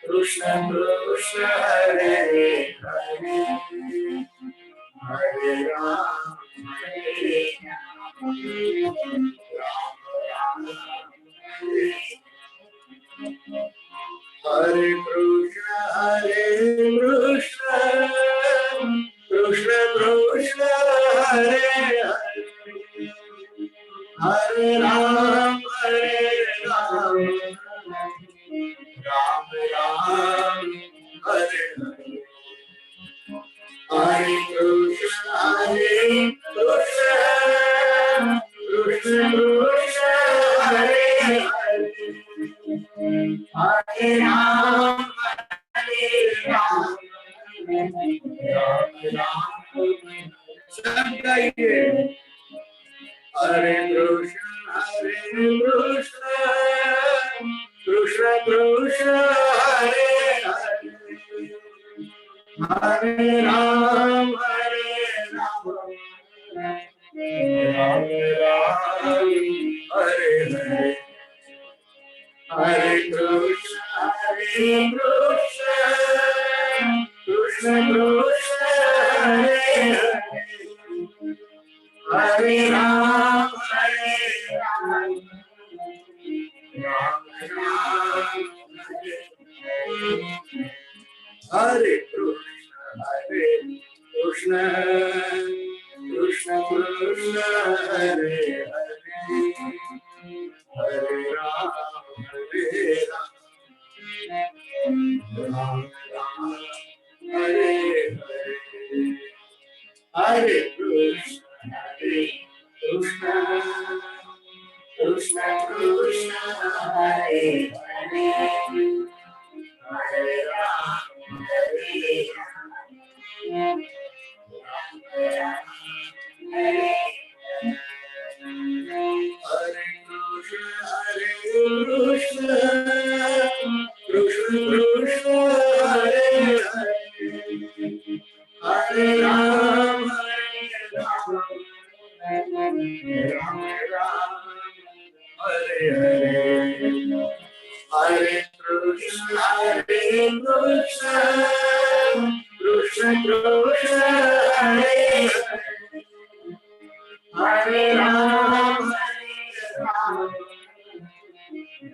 कृष्ण कृष्ण हरे हरे, हरे राम राम राम हरे कृष्ण कृष्ण कृष्ण हरे हरे, हरे राम राम राम हरे हरे, हरे कृष्ण कृष्ण कृष्ण हरे हरे, हरे राम राम राम सब गाइए। हरे कृष्ण कृष्ण कृष्ण हरे हरे, हरे राम राम राम हरे हरे, हरे कृष्ण कृष्ण कृष्ण हरे हरे, हरे राम राम राम हरे कृष्ण कृष्ण कृष्ण हरे हरे, हरे राम राम राम हरे हरे, हरे कृष्ण कृष्ण कृष्ण हरे हरे, हरे राम हरे कृष्ण कृष्ण कृष्ण हरे हरे, हरे राम राम राम हरे हरे, हरे कृष्ण कृष्ण कृष्ण हरे हरे, हरे राम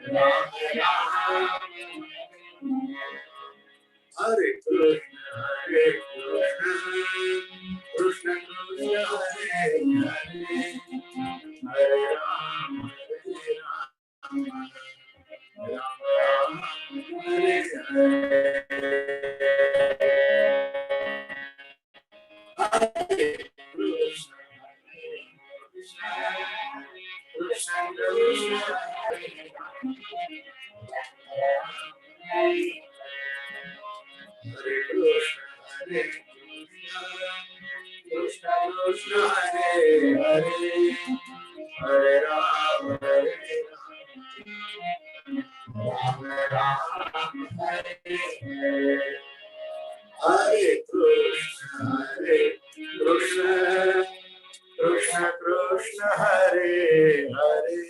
राम राम हरे कृष्ण कृष्ण कृष्ण हरे हरे, हरे राम राम राम हरे हरे, हरे कृष्ण कृष्ण कृष्ण हरे हरे कृष्ण कृष्ण कृष्ण हरे हरे, हरे राम राम राम हरे हरे, हरे कृष्ण कृष्ण कृष्ण हरे हरे,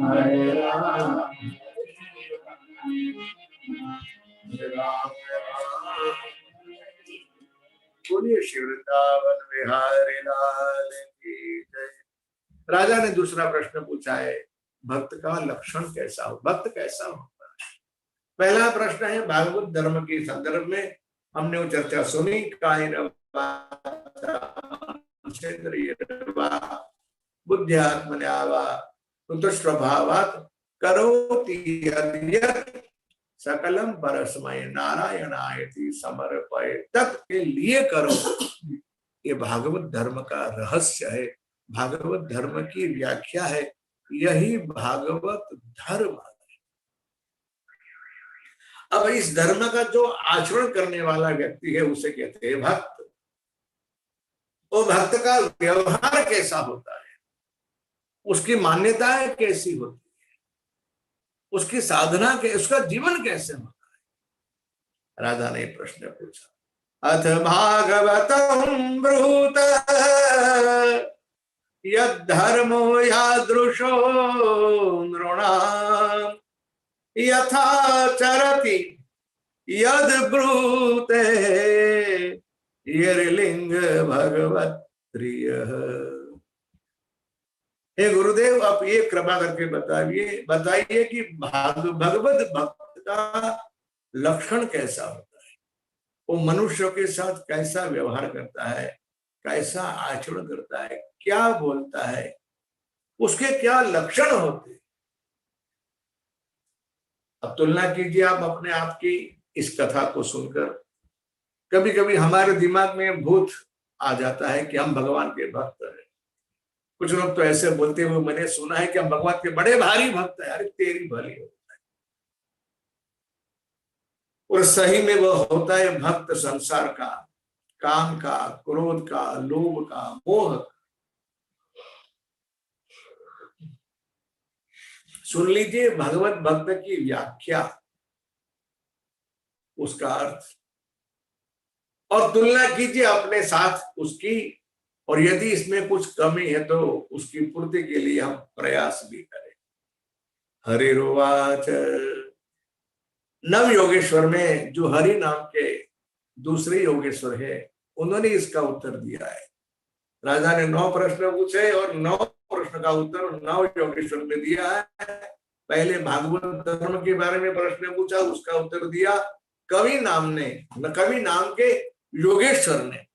हरे राम राम राम। बोलिए श्री वृंदावन बिहारी लाल की जय। राजा ने दूसरा प्रश्न पूछा है, भक्त का लक्षण कैसा हो, भक्त कैसा होता है? पहला प्रश्न है भागवत धर्म के संदर्भ में हमने वो चर्चा सुनी, कायेन बुद्ध्यात्मना वा स्वभावात् करोति यद्यत् सकलम परस्मै नारायणायति समर्पयेत्, तत् के लिए करो। ये भागवत धर्म का रहस्य है, भागवत धर्म की व्याख्या है, यही भागवत धर्म। अब इस धर्म का जो आचरण करने वाला व्यक्ति है उसे कहते हैं भक्त। वो भक्त का व्यवहार कैसा होता है, उसकी मान्यताएं कैसी होती है, उसकी साधना के, उसका जीवन कैसे होता है। राधा ने प्रश्न पूछा, अथ भागवतम् ब्रूत यद्धर्मो यादृशो नृणाम् यथा चरति यद ब्रूते यर्लिंग भगवत प्रियः। हे गुरुदेव, आप ये कृपा करके बताइए कि भगवत भक्त का लक्षण कैसा होता है, वो मनुष्यों के साथ कैसा व्यवहार करता है, कैसा आचरण करता है, क्या बोलता है, उसके क्या लक्षण होते हैं। अब तुलना कीजिए आप अपने आप की इस कथा को सुनकर। कभी कभी हमारे दिमाग में भूत आ जाता है कि हम भगवान के भक्त हैं। कुछ लोग तो ऐसे बोलते हुए मैंने सुना है कि हम भगवान के बड़े भारी भक्त हैं। अरे तेरी भली होता है। और सही में वो होता है भक्त संसार का, काम का, क्रोध का, लोभ का, मोह का। सुन लीजिए भगवत भक्त की व्याख्या, उसका अर्थ, और तुलना कीजिए अपने साथ उसकी, और यदि इसमें कुछ कमी है तो उसकी पूर्ति के लिए हम प्रयास भी करें। हरिर्वाच, नव योगेश्वर में जो हरि नाम के दूसरे योगेश्वर है उन्होंने इसका उत्तर दिया है। राजा ने 9 प्रश्न पूछे और 9 प्रश्न का उत्तर 9 योगेश्वर में दिया है। पहले भागवत धर्म के बारे में प्रश्न पूछा, उसका उत्तर दिया कवि नाम के योगेश्वर ने।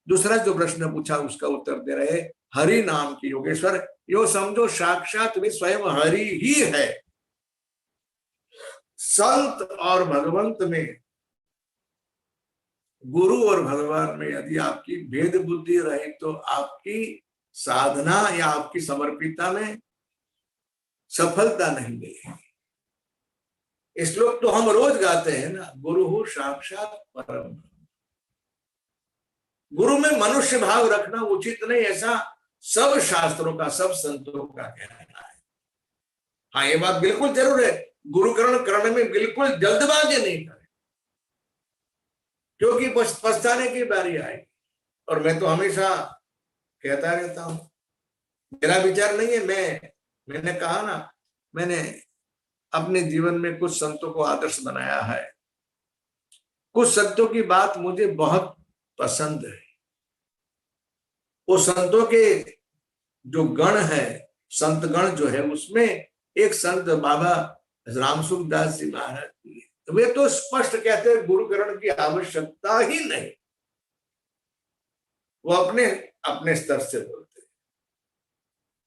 दूसरा जो प्रश्न पूछा उसका उत्तर दे रहे हरि नाम के योगेश्वर। यो समझो साक्षात वे स्वयं हरि ही है। संत और भगवंत में, गुरु और भगवान में यदि आपकी भेद बुद्धि रहे तो आपकी साधना या आपकी समर्पितता में सफलता नहीं मिलेगी। इस श्लोक तो हम रोज गाते हैं ना, गुरु हो साक्षात परम। गुरु में मनुष्य भाव रखना उचित नहीं, ऐसा सब शास्त्रों का, सब संतों का कहना है। हाँ, ये बात बिल्कुल जरूर है, गुरुकरण करने में बिल्कुल जल्दबाजी नहीं करें, क्योंकि पछताने की बारी आएगी। और मैं तो हमेशा कहता रहता हूं, मेरा विचार नहीं है, मैंने कहा ना, मैंने अपने जीवन में कुछ संतों को आदर्श बनाया है। कुछ संतों की बात मुझे बहुत पसंद है। वो संतों के जो गण है, संत गण जो है, उसमें एक संत बाबा रामसुख दास जी महाराज जी, वे तो स्पष्ट कहते हैं गुरुकरण की आवश्यकता ही नहीं। वो अपने अपने स्तर से बोलते हैं।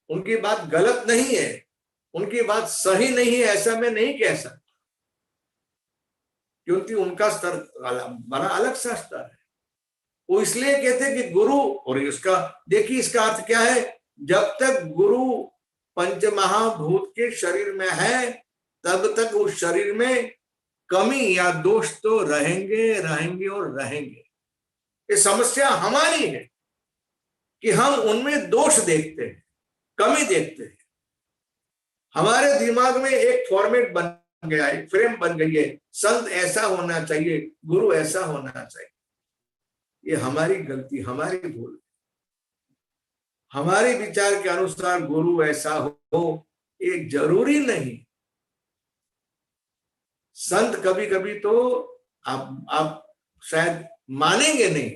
उनकी बात गलत नहीं है, उनकी बात सही नहीं है ऐसा मैं नहीं कह सकता, क्योंकि उनका स्तर बड़ा अलग सा स्तर है। वो इसलिए कहते हैं कि गुरु, और इसका देखिए इसका अर्थ क्या है, जब तक गुरु पंचमहाभूत के शरीर में है तब तक उस शरीर में कमी या दोष तो रहेंगे और रहेंगे। ये समस्या हमारी है कि हम उनमें दोष देखते हैं, कमी देखते हैं। हमारे दिमाग में एक फॉर्मेट बन गया, एक फ्रेम बन गई है, संत ऐसा होना चाहिए, गुरु ऐसा होना चाहिए। ये हमारी गलती, हमारी भूल। हमारे विचार के अनुसार गुरु ऐसा हो ये जरूरी नहीं। संत कभी कभी तो आप शायद मानेंगे नहीं,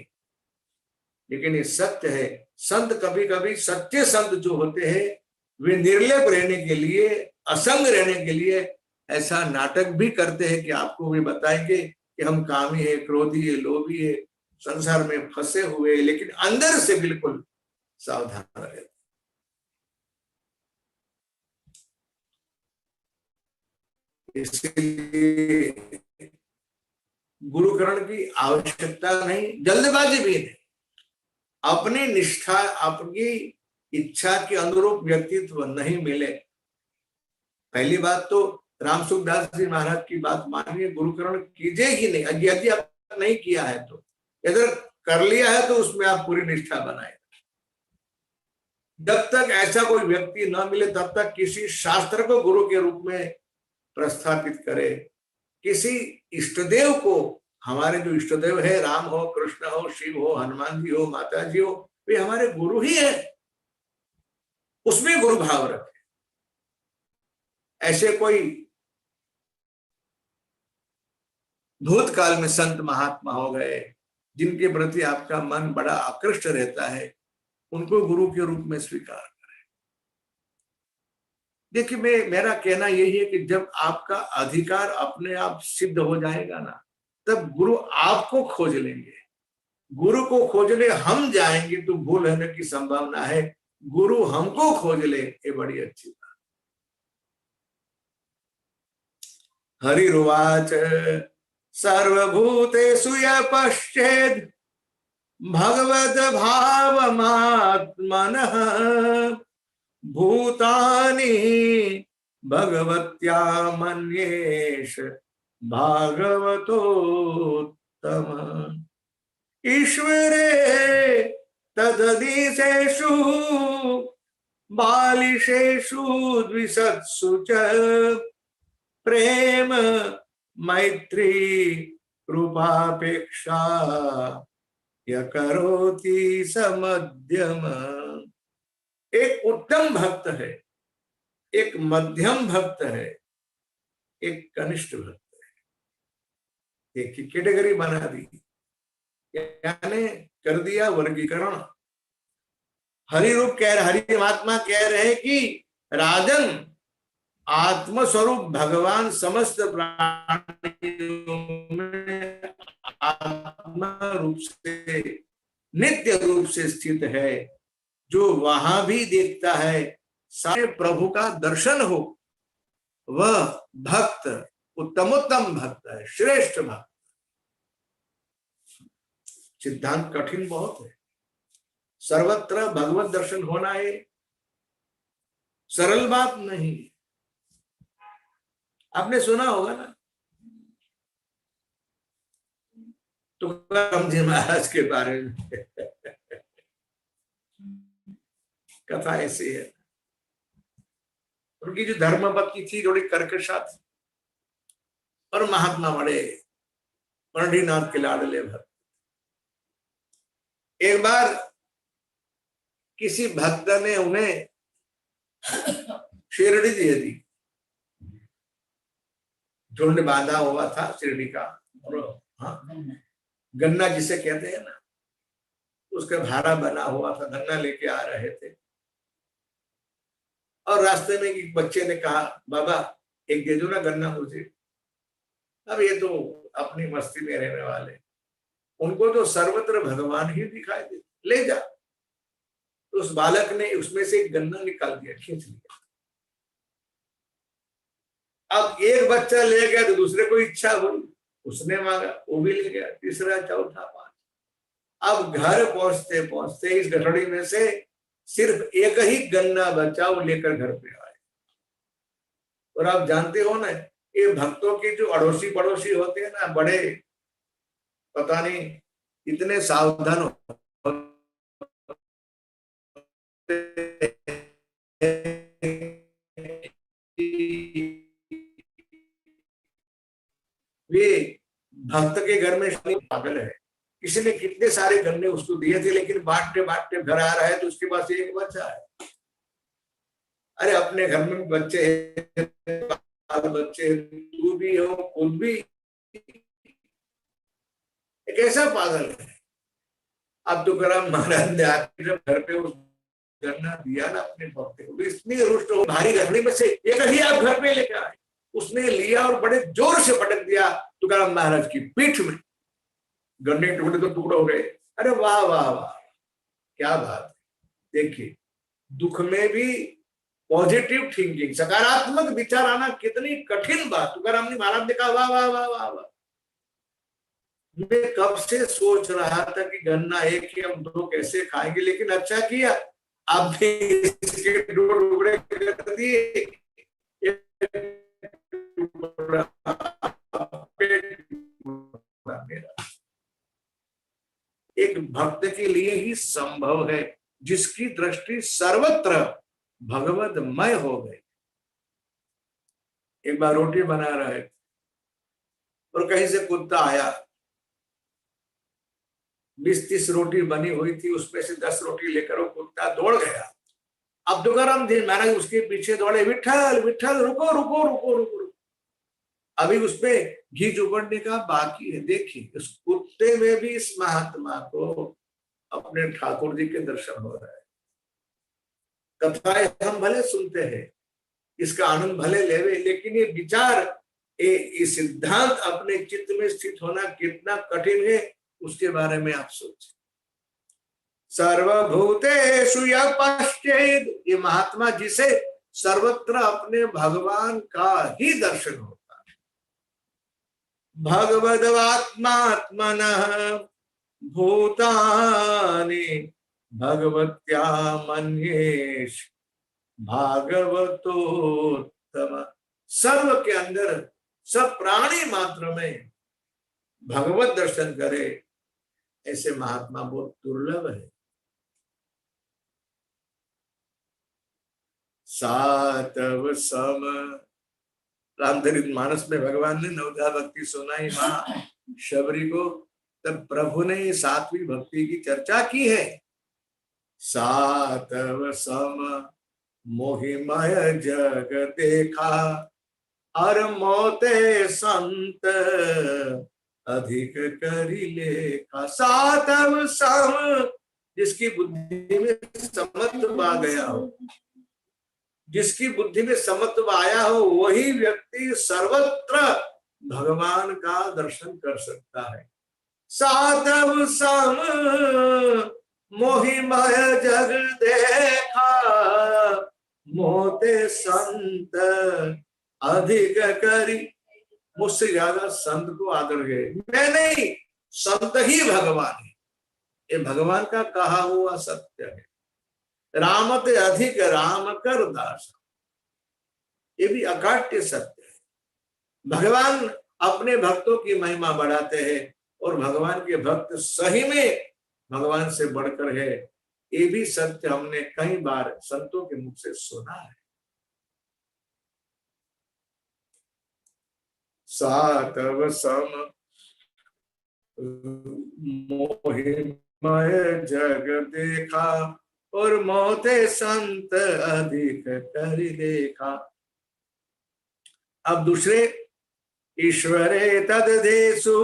लेकिन ये सत्य है। संत कभी कभी, सच्चे संत जो होते हैं, वे निर्लेप रहने के लिए, असंग रहने के लिए ऐसा नाटक भी करते हैं कि आपको भी बताएंगे कि हम कामी है, क्रोधी है, लोभी है, संसार में फंसे हुए, लेकिन अंदर से बिल्कुल सावधान रहे। इसलिए गुरुकरण की आवश्यकता नहीं, जल्दबाजी भी नहीं। अपनी निष्ठा, अपनी इच्छा के अनुरूप व्यक्तित्व नहीं मिले, पहली बात तो राम सुखदास जी महाराज की बात मानिए, गुरुकरण कीजिए ही नहीं। यदि आप नहीं किया है तो, अगर कर लिया है तो उसमें आप पूरी निष्ठा बनाए। जब तक ऐसा कोई व्यक्ति न मिले तब तक किसी शास्त्र को गुरु के रूप में प्रस्थापित करे। किसी इष्टदेव को, हमारे जो इष्टदेव है, राम हो, कृष्ण हो, शिव हो, हनुमान जी हो, माता जी हो, वे हमारे गुरु ही है, उसमें गुरु भाव रखे। ऐसे कोई भूतकाल में संत महात्मा हो गए जिनके प्रति आपका मन बड़ा आकृष्ट रहता है, उनको गुरु के रूप में स्वीकार करें। देखिए, मेरा कहना यही है कि जब आपका अधिकार अपने आप सिद्ध हो जाएगा ना, तब गुरु आपको खोज लेंगे। गुरु को खोजने हम जाएंगे तो भूल होने की संभावना है, गुरु हमको खोज ले, ये बड़ी अच्छी बात। हरिरुवाच सर्वभूतेषु यः पश्येत् भगवद् भावमात्मनः भूतानि भगवत्या मन्येष भागवतोत्तम। ईश्वरे तदधीशेषु बालिशेषु द्विषत्सु च प्रेम मैत्री कृपापेक्षा य करोति समध्यम। एक उत्तम भक्त है, एक मध्यम भक्त है, एक कनिष्ठ भक्त है। एक ही कैटेगरी बना दी, यानी कर दिया वर्गीकरण। हरिरूप हरि महात्मा कह रहे हैं कि राजन, आत्मस्वरूप भगवान समस्त प्राणियों में आत्मा रूप से, नित्य रूप से स्थित है। जो वहां भी देखता है सारे प्रभु का दर्शन हो, वह भक्त उत्तमोत्तम भक्त है, श्रेष्ठ भक्त। सिद्धांत कठिन बहुत है। सर्वत्र भगवत दर्शन होना है सरल बात नहीं। आपने सुना होगा ना तुकाराम जी महाराज के बारे में कथा ऐसी है। उनकी जो धर्मपत्नी थी थोड़ी कर्कशा थी, और महात्मा बड़े पंडितनाथ के लाडले भक्त। एक बार किसी भक्त ने उन्हें शिरडी दे दी। झुंड बांधा हुआ था शिरडी का, और गन्ना जिसे कहते हैं ना, उसका भाड़ा बना हुआ था। गन्ना लेके आ रहे थे और रास्ते में एक बच्चे ने कहा, बाबा एक दे दो ना गन्ना मुझे। अब ये तो अपनी मस्ती में रहने वाले, उनको तो सर्वत्र भगवान ही दिखाई दे, ले जा। तो उस बालक ने उसमें से एक गन्ना निकाल दिया, खींच लिया। अब एक बच्चा ले गया तो दूसरे को इच्छा हुई, उसने मांगा, वो भी ले गया, तीसरा, चौथा, पांच। अब घर पहुंचते पहुंचते इस गठड़ी में से सिर्फ एक ही गन्ना बचा, वो लेकर घर पे आए। और आप जानते हो ना, ये भक्तों की जो अड़ोसी पड़ोसी होते हैं ना, बड़े पता नहीं इतने सावधान वे भक्त के घर में पागल है, इसलिए कितने सारे गन्ने उसको दिए थे, लेकिन बांटते बांटते घर आ रहा है तो उसके पास एक बच्चा है। अरे अपने घर में बच्चे हैं, बच्चे तू भी हो, खुद भी एक ऐसा पागल है। अब तुकाराम महाराज ने आके जब घर पे उस गन्ना दिया ना अपने भक्त को, इतनी रुष्ट हो, भारी गठड़ी में से एक ही आप घर पे लेकर आए। उसने लिया और बड़े जोर से पटक दिया तुकाराम महाराज की पीठ में। गन्ने टुकड़े तो टुकड़े हो गए। अरे वाह वाह वाह, क्या बात है। देखिए, दुख में भी पॉजिटिव थिंकिंग, सकारात्मक विचार आना कितनी कठिन बात। तुकाराम महाराज ने कहा वाह वाह वाह वाह वाह। मैं कब से सोच रहा था कि गन्ना एक ही हम दो कैसे खाएंगे, लेकिन अच्छा किया आपने इसके टुकड़े कर दिए। एक भक्त के लिए ही संभव है जिसकी दृष्टि सर्वत्र भगवतमय हो गई। एक बार रोटी बना रहे और कहीं से कुत्ता आया, 20-30 रोटी बनी हुई थी, उसमें से 10 रोटी लेकर वो कुत्ता दौड़ गया। अब तुकाराम जी महाराज उसके पीछे दौड़े, विठल विठल रुको रुको रुको रुको। अभी उसमें घी चुपड़ने का बाकी है। देखिए, इस कुत्ते में भी इस महात्मा को अपने ठाकुर जी के दर्शन हो रहा है। कथाएं हम भले सुनते हैं, इसका आनंद भले लेवे, लेकिन ये विचार, ये सिद्धांत अपने चित्त में स्थित होना कितना कठिन है, उसके बारे में आप सोचें। सर्वभूतेषु यः पश्येत्, ये महात्मा जिसे सर्वत्र अपने भगवान का ही दर्शन होता है। भगवद्वात्मात्मनः भूतानि भगवत्या मन्येष भागवतोत्तम। सर्व के अंदर, सब प्राणी मात्र में भगवत दर्शन करे, ऐसे महात्मा बहुत दुर्लभ है। सातव सम, रामचरित मानस में भगवान ने नवधा भक्ति सुनाई मां शबरी को, तब प्रभु ने सातवीं भक्ति की चर्चा की है। सातव सम मोहिमय जग देखा, और मोते संत अधिक करी लेखा। सातव सम, जिसकी बुद्धि में समत्व आ गया हो, जिसकी बुद्धि में समत्व आया हो, वही व्यक्ति सर्वत्र भगवान का दर्शन कर सकता है। सातव सम मोहिमय जग देखा, मोते संत अधिक करी। मुझसे ज्यादा संत को आदर है, मैं नहीं, संत ही भगवान है। ये भगवान का कहा हुआ सत्य है। रामत अधिक राम कर दास, ये भी अकाट्य सत्य है। भगवान अपने भक्तों की महिमा बढ़ाते हैं, और भगवान के भक्त सही में भगवान से बढ़कर है, ये भी सत्य हमने कई बार संतों के मुख से सुना है। सातव सम मोहिमय जग देखा, और मोते संत अधिक करि देखा। अब दूसरे, ईश्वरे तददेशु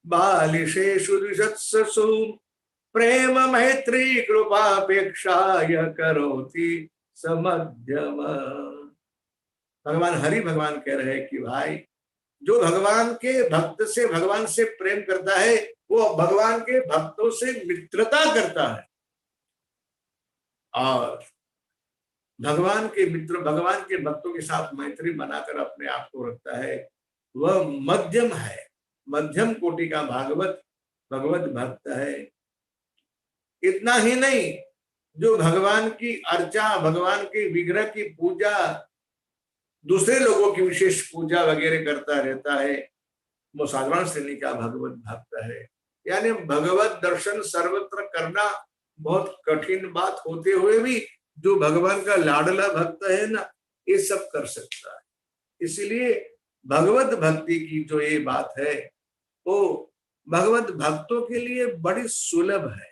बालिशेषु द्विषत्सु, प्रेम मैत्री कृपापेक्षाय करोति समध्यम। भगवान हरि भगवान कह रहे हैं कि भाई, जो भगवान के भक्त से, भगवान से प्रेम करता है, वो भगवान के भक्तों से मित्रता करता है। और भगवान के मित्र, भगवान के भक्तों के साथ मैत्री बनाकर अपने आप को रखता है, वह मध्यम है, मध्यम कोटि का भगवत भक्त है। इतना ही नहीं, जो भगवान की अर्चा, भगवान के विग्रह की पूजा, दूसरे लोगों की विशेष पूजा वगैरह करता रहता है, वो साधारण श्रेणी का भगवत भक्त है। यानी भगवत दर्शन सर्वत्र करना बहुत कठिन बात होते हुए भी जो भगवान का लाडला भक्त है ना, ये सब कर सकता है। इसलिए भगवत भक्ति की जो ये बात है, वो भगवत भक्तों के लिए बड़ी सुलभ है।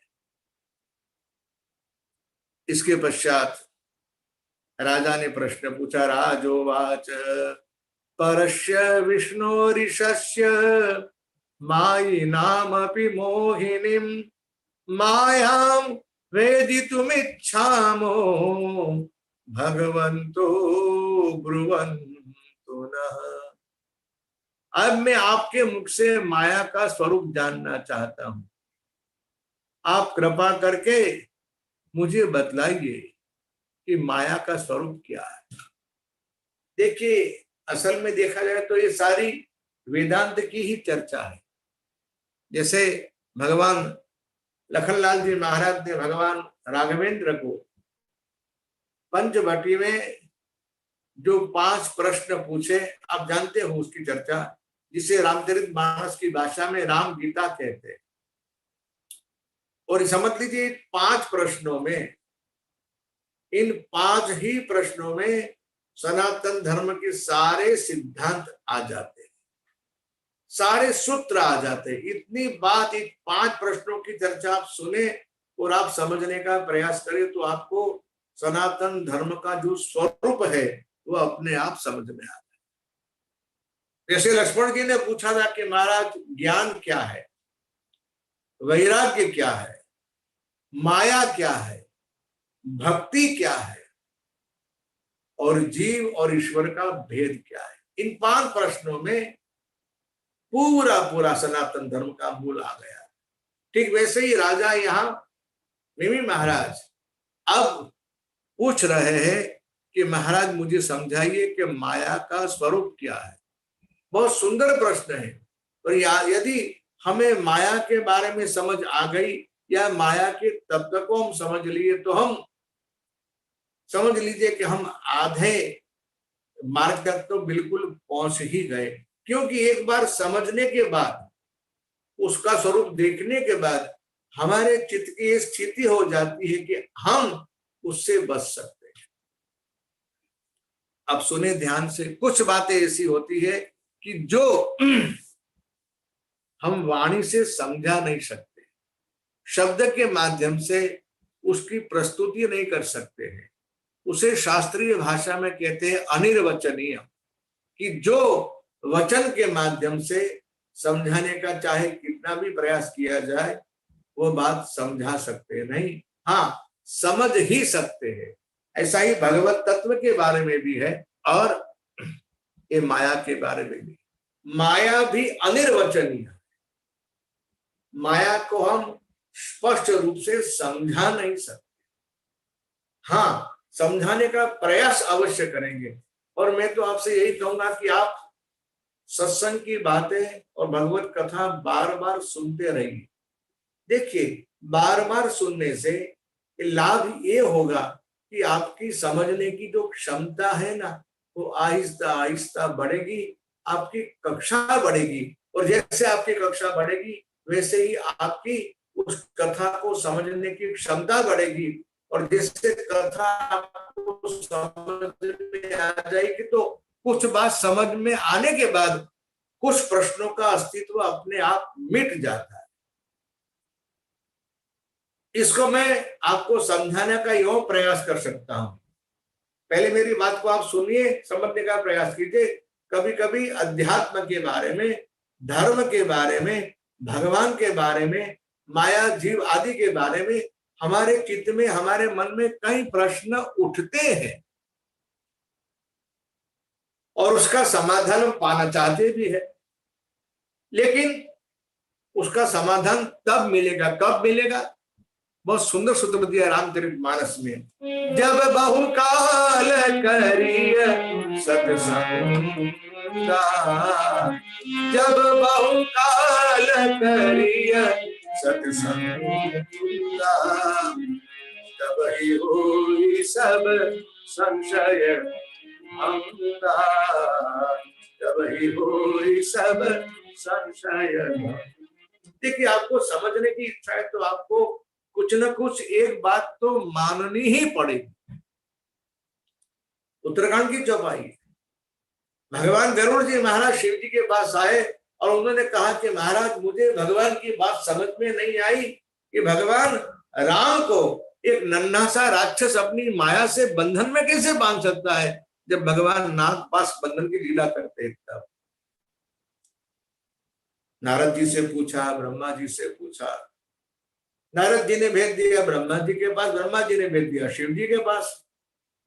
इसके पश्चात राजा ने प्रश्न पूछा, राजोवाच परस्य विष्णोरिशस्य मायि नामपि मोहिनीं, मायां वेदितुमिच्छामो भगवन्तो ब्रुवन्तो पुनः। अब मैं आपके मुख से माया का स्वरूप जानना चाहता हूं। आप कृपा करके मुझे बतलाइए कि माया का स्वरूप क्या है। देखिए, असल में देखा जाए तो ये सारी वेदांत की ही चर्चा है। जैसे भगवान लखनलाल जी महाराज ने भगवान राघवेंद्र को पंचवटी में जो 5 प्रश्न पूछे, आप जानते हो उसकी चर्चा, जिसे रामचरितमानस की भाषा में राम गीता कहते हैं। और समझ लीजिए 5 प्रश्नों में, इन 5 ही प्रश्नों में सनातन धर्म के सारे सिद्धांत आ जाते हैं, सारे सूत्र आ जाते हैं। इतनी बात, इन 5 प्रश्नों की चर्चा आप सुने और आप समझने का प्रयास करें तो आपको सनातन धर्म का जो स्वरूप है वो अपने आप समझ में आता है। जैसे लक्ष्मण जी ने पूछा था कि महाराज ज्ञान क्या है, वैराग्य क्या है, माया क्या है, भक्ति क्या है और जीव और ईश्वर का भेद क्या है। इन 5 प्रश्नों में पूरा पूरा सनातन धर्म का मूल आ गया। ठीक वैसे ही राजा यहाँ मिमी महाराज अब पूछ रहे हैं कि महाराज मुझे समझाइए कि माया का स्वरूप क्या है। बहुत सुंदर प्रश्न है। और यदि हमें माया के बारे में समझ आ गई या माया के तत्व को हम समझ लिए तो हम समझ लीजिए कि हम आधे मार्ग तक तो बिल्कुल पहुंच ही गए। क्योंकि एक बार समझने के बाद, उसका स्वरूप देखने के बाद हमारे चित्त की ये स्थिति हो जाती है कि हम उससे बच सकते हैं। अब सुने ध्यान से, कुछ बातें ऐसी होती है कि जो हम वाणी से समझा नहीं सकते, शब्द के माध्यम से उसकी प्रस्तुति नहीं कर सकते हैं। उसे शास्त्रीय भाषा में कहते हैं अनिर्वचनीय, कि जो वचन के माध्यम से समझाने का चाहे कितना भी प्रयास किया जाए वो बात समझा सकते नहीं, हाँ समझ ही सकते हैं। ऐसा ही भगवत तत्व के बारे में भी है और ये माया के बारे में भी। माया भी अनिर्वचनीय है। माया को हम स्पष्ट रूप से समझा नहीं सकते, हाँ समझाने का प्रयास अवश्य करेंगे। और मैं तो आपसे यही कहूंगा कि आप सत्संग की बातें और भगवत कथा बार बार सुनते रहिए। देखिए, बार बार सुनने से लाभ ये होगा कि आपकी समझने की जो क्षमता है ना, वो आहिस्ता आहिस्ता बढ़ेगी, आपकी कक्षा बढ़ेगी। और जैसे आपकी कक्षा बढ़ेगी वैसे ही आपकी उस कथा को समझने की क्षमता बढ़ेगी। और जैसे कथा आपको समझ में आ जाएगी तो कुछ बात समझ में आने के बाद कुछ प्रश्नों का अस्तित्व अपने आप मिट जाता है। इसको मैं आपको समझाने का यूं प्रयास कर सकता हूं। पहले मेरी बात को आप सुनिए, समझने का प्रयास कीजिए। कभी कभी अध्यात्म के बारे में, धर्म के बारे में, भगवान के बारे में, माया जीव आदि के बारे में हमारे चित्त में, हमारे मन में कई प्रश्न उठते हैं और उसका समाधान हम पाना चाहते भी है। लेकिन उसका समाधान तब मिलेगा, कब मिलेगा? बहुत सुंदर सूत्र दिया रामचरितमानस में, जब बहुकाल करिय सत्संग, जब बहुकाल करिय सत्संग, तब ही होई सब संशय भंगा, तब ही होई सब संशय। देखिए, आपको समझने की इच्छा है तो आपको कुछ न कुछ एक बात तो माननी ही पड़ेगी। उत्तराखंड की चौपाई, भगवान गरुड़ जी महाराज शिव जी के पास आए और उन्होंने कहा कि महाराज मुझे भगवान की बात समझ में नहीं आई कि भगवान राम को एक नन्हा सा राक्षस अपनी माया से बंधन में कैसे बांध सकता है जब भगवान नाग पास बंधन की लीला करते हैं। तब नारद जी से पूछा, ब्रह्मा जी से पूछा, नारद जी ने भेज दिया ब्रह्मा जी के पास, ब्रह्मा जी ने भेज दिया शिव जी के पास।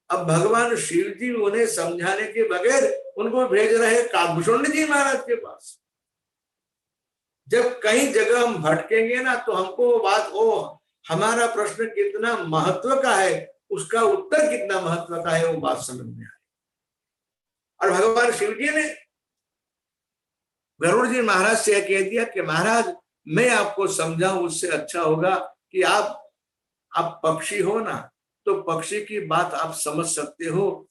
अब भगवान शिव जी उन्हें समझाने के बगैर उनको भेज रहे काकभूषण जी महाराज के पास। जब कई जगह हम भटकेंगे ना तो हमको वो बात, ओ हमारा प्रश्न कितना महत्व का है, उसका उत्तर कितना महत्व का है, वो बात समझ में आए। और भगवान शिव जी ने गरुड़ जी महाराज से कह दिया कि महाराज मैं आपको समझाऊं उससे अच्छा होगा कि आप पक्षी हो ना, तो पक्षी की बात आप समझ सकते हो।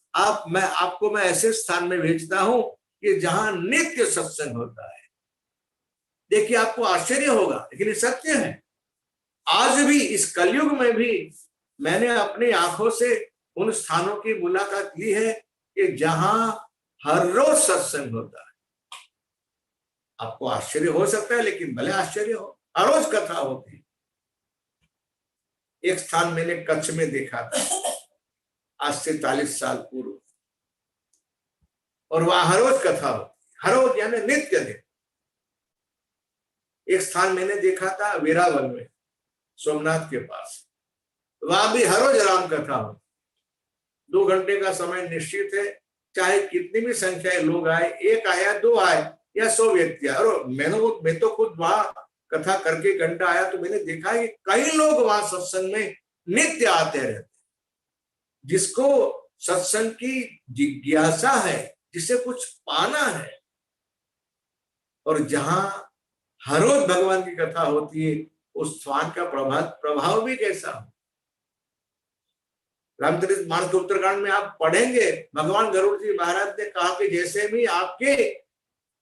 मैं आपको ऐसे स्थान में भेजता हूं कि जहां नित्य सत्संग होता है। देखिए आपको आश्चर्य होगा, लेकिन ये सत्य है। आज भी इस कलयुग में भी मैंने अपनी आंखों से उन स्थानों की मुलाकात ली है कि जहां हर रोज सत्संग होता है। आपको आश्चर्य हो सकता है, लेकिन भले आश्चर्य हो, हर रोज कथा होती है। एक स्थान मैंने कच्छ में देखा था आज से 40 साल पूर्व, और वहां हर रोज कथा होती, हर रोज यानी नित्य दिन। एक स्थान मैंने देखा था वेरावल में, सोमनाथ के पास, वहां भी हर रोज राम कथा हो। 2 घंटे का समय निश्चित है, चाहे कितनी भी संख्या लोग आए, 1 आया 2 आए या 100 व्यक्ति आए। और मैं तो खुद वहां कथा करके घंटा आया, तो मैंने देखा है कि कई लोग वहां सत्संग में नित्य आते रहते, जिसको सत्संग की जिज्ञासा है, जिसे कुछ पाना है। और जहां हर रोज भगवान की कथा होती है, उस स्थान का प्रभाव भी कैसा हो। रामचरित मानस के उत्तरकांड में आप पढ़ेंगे, भगवान गरुड़ जी महाराज ने कहा कि जैसे भी आपके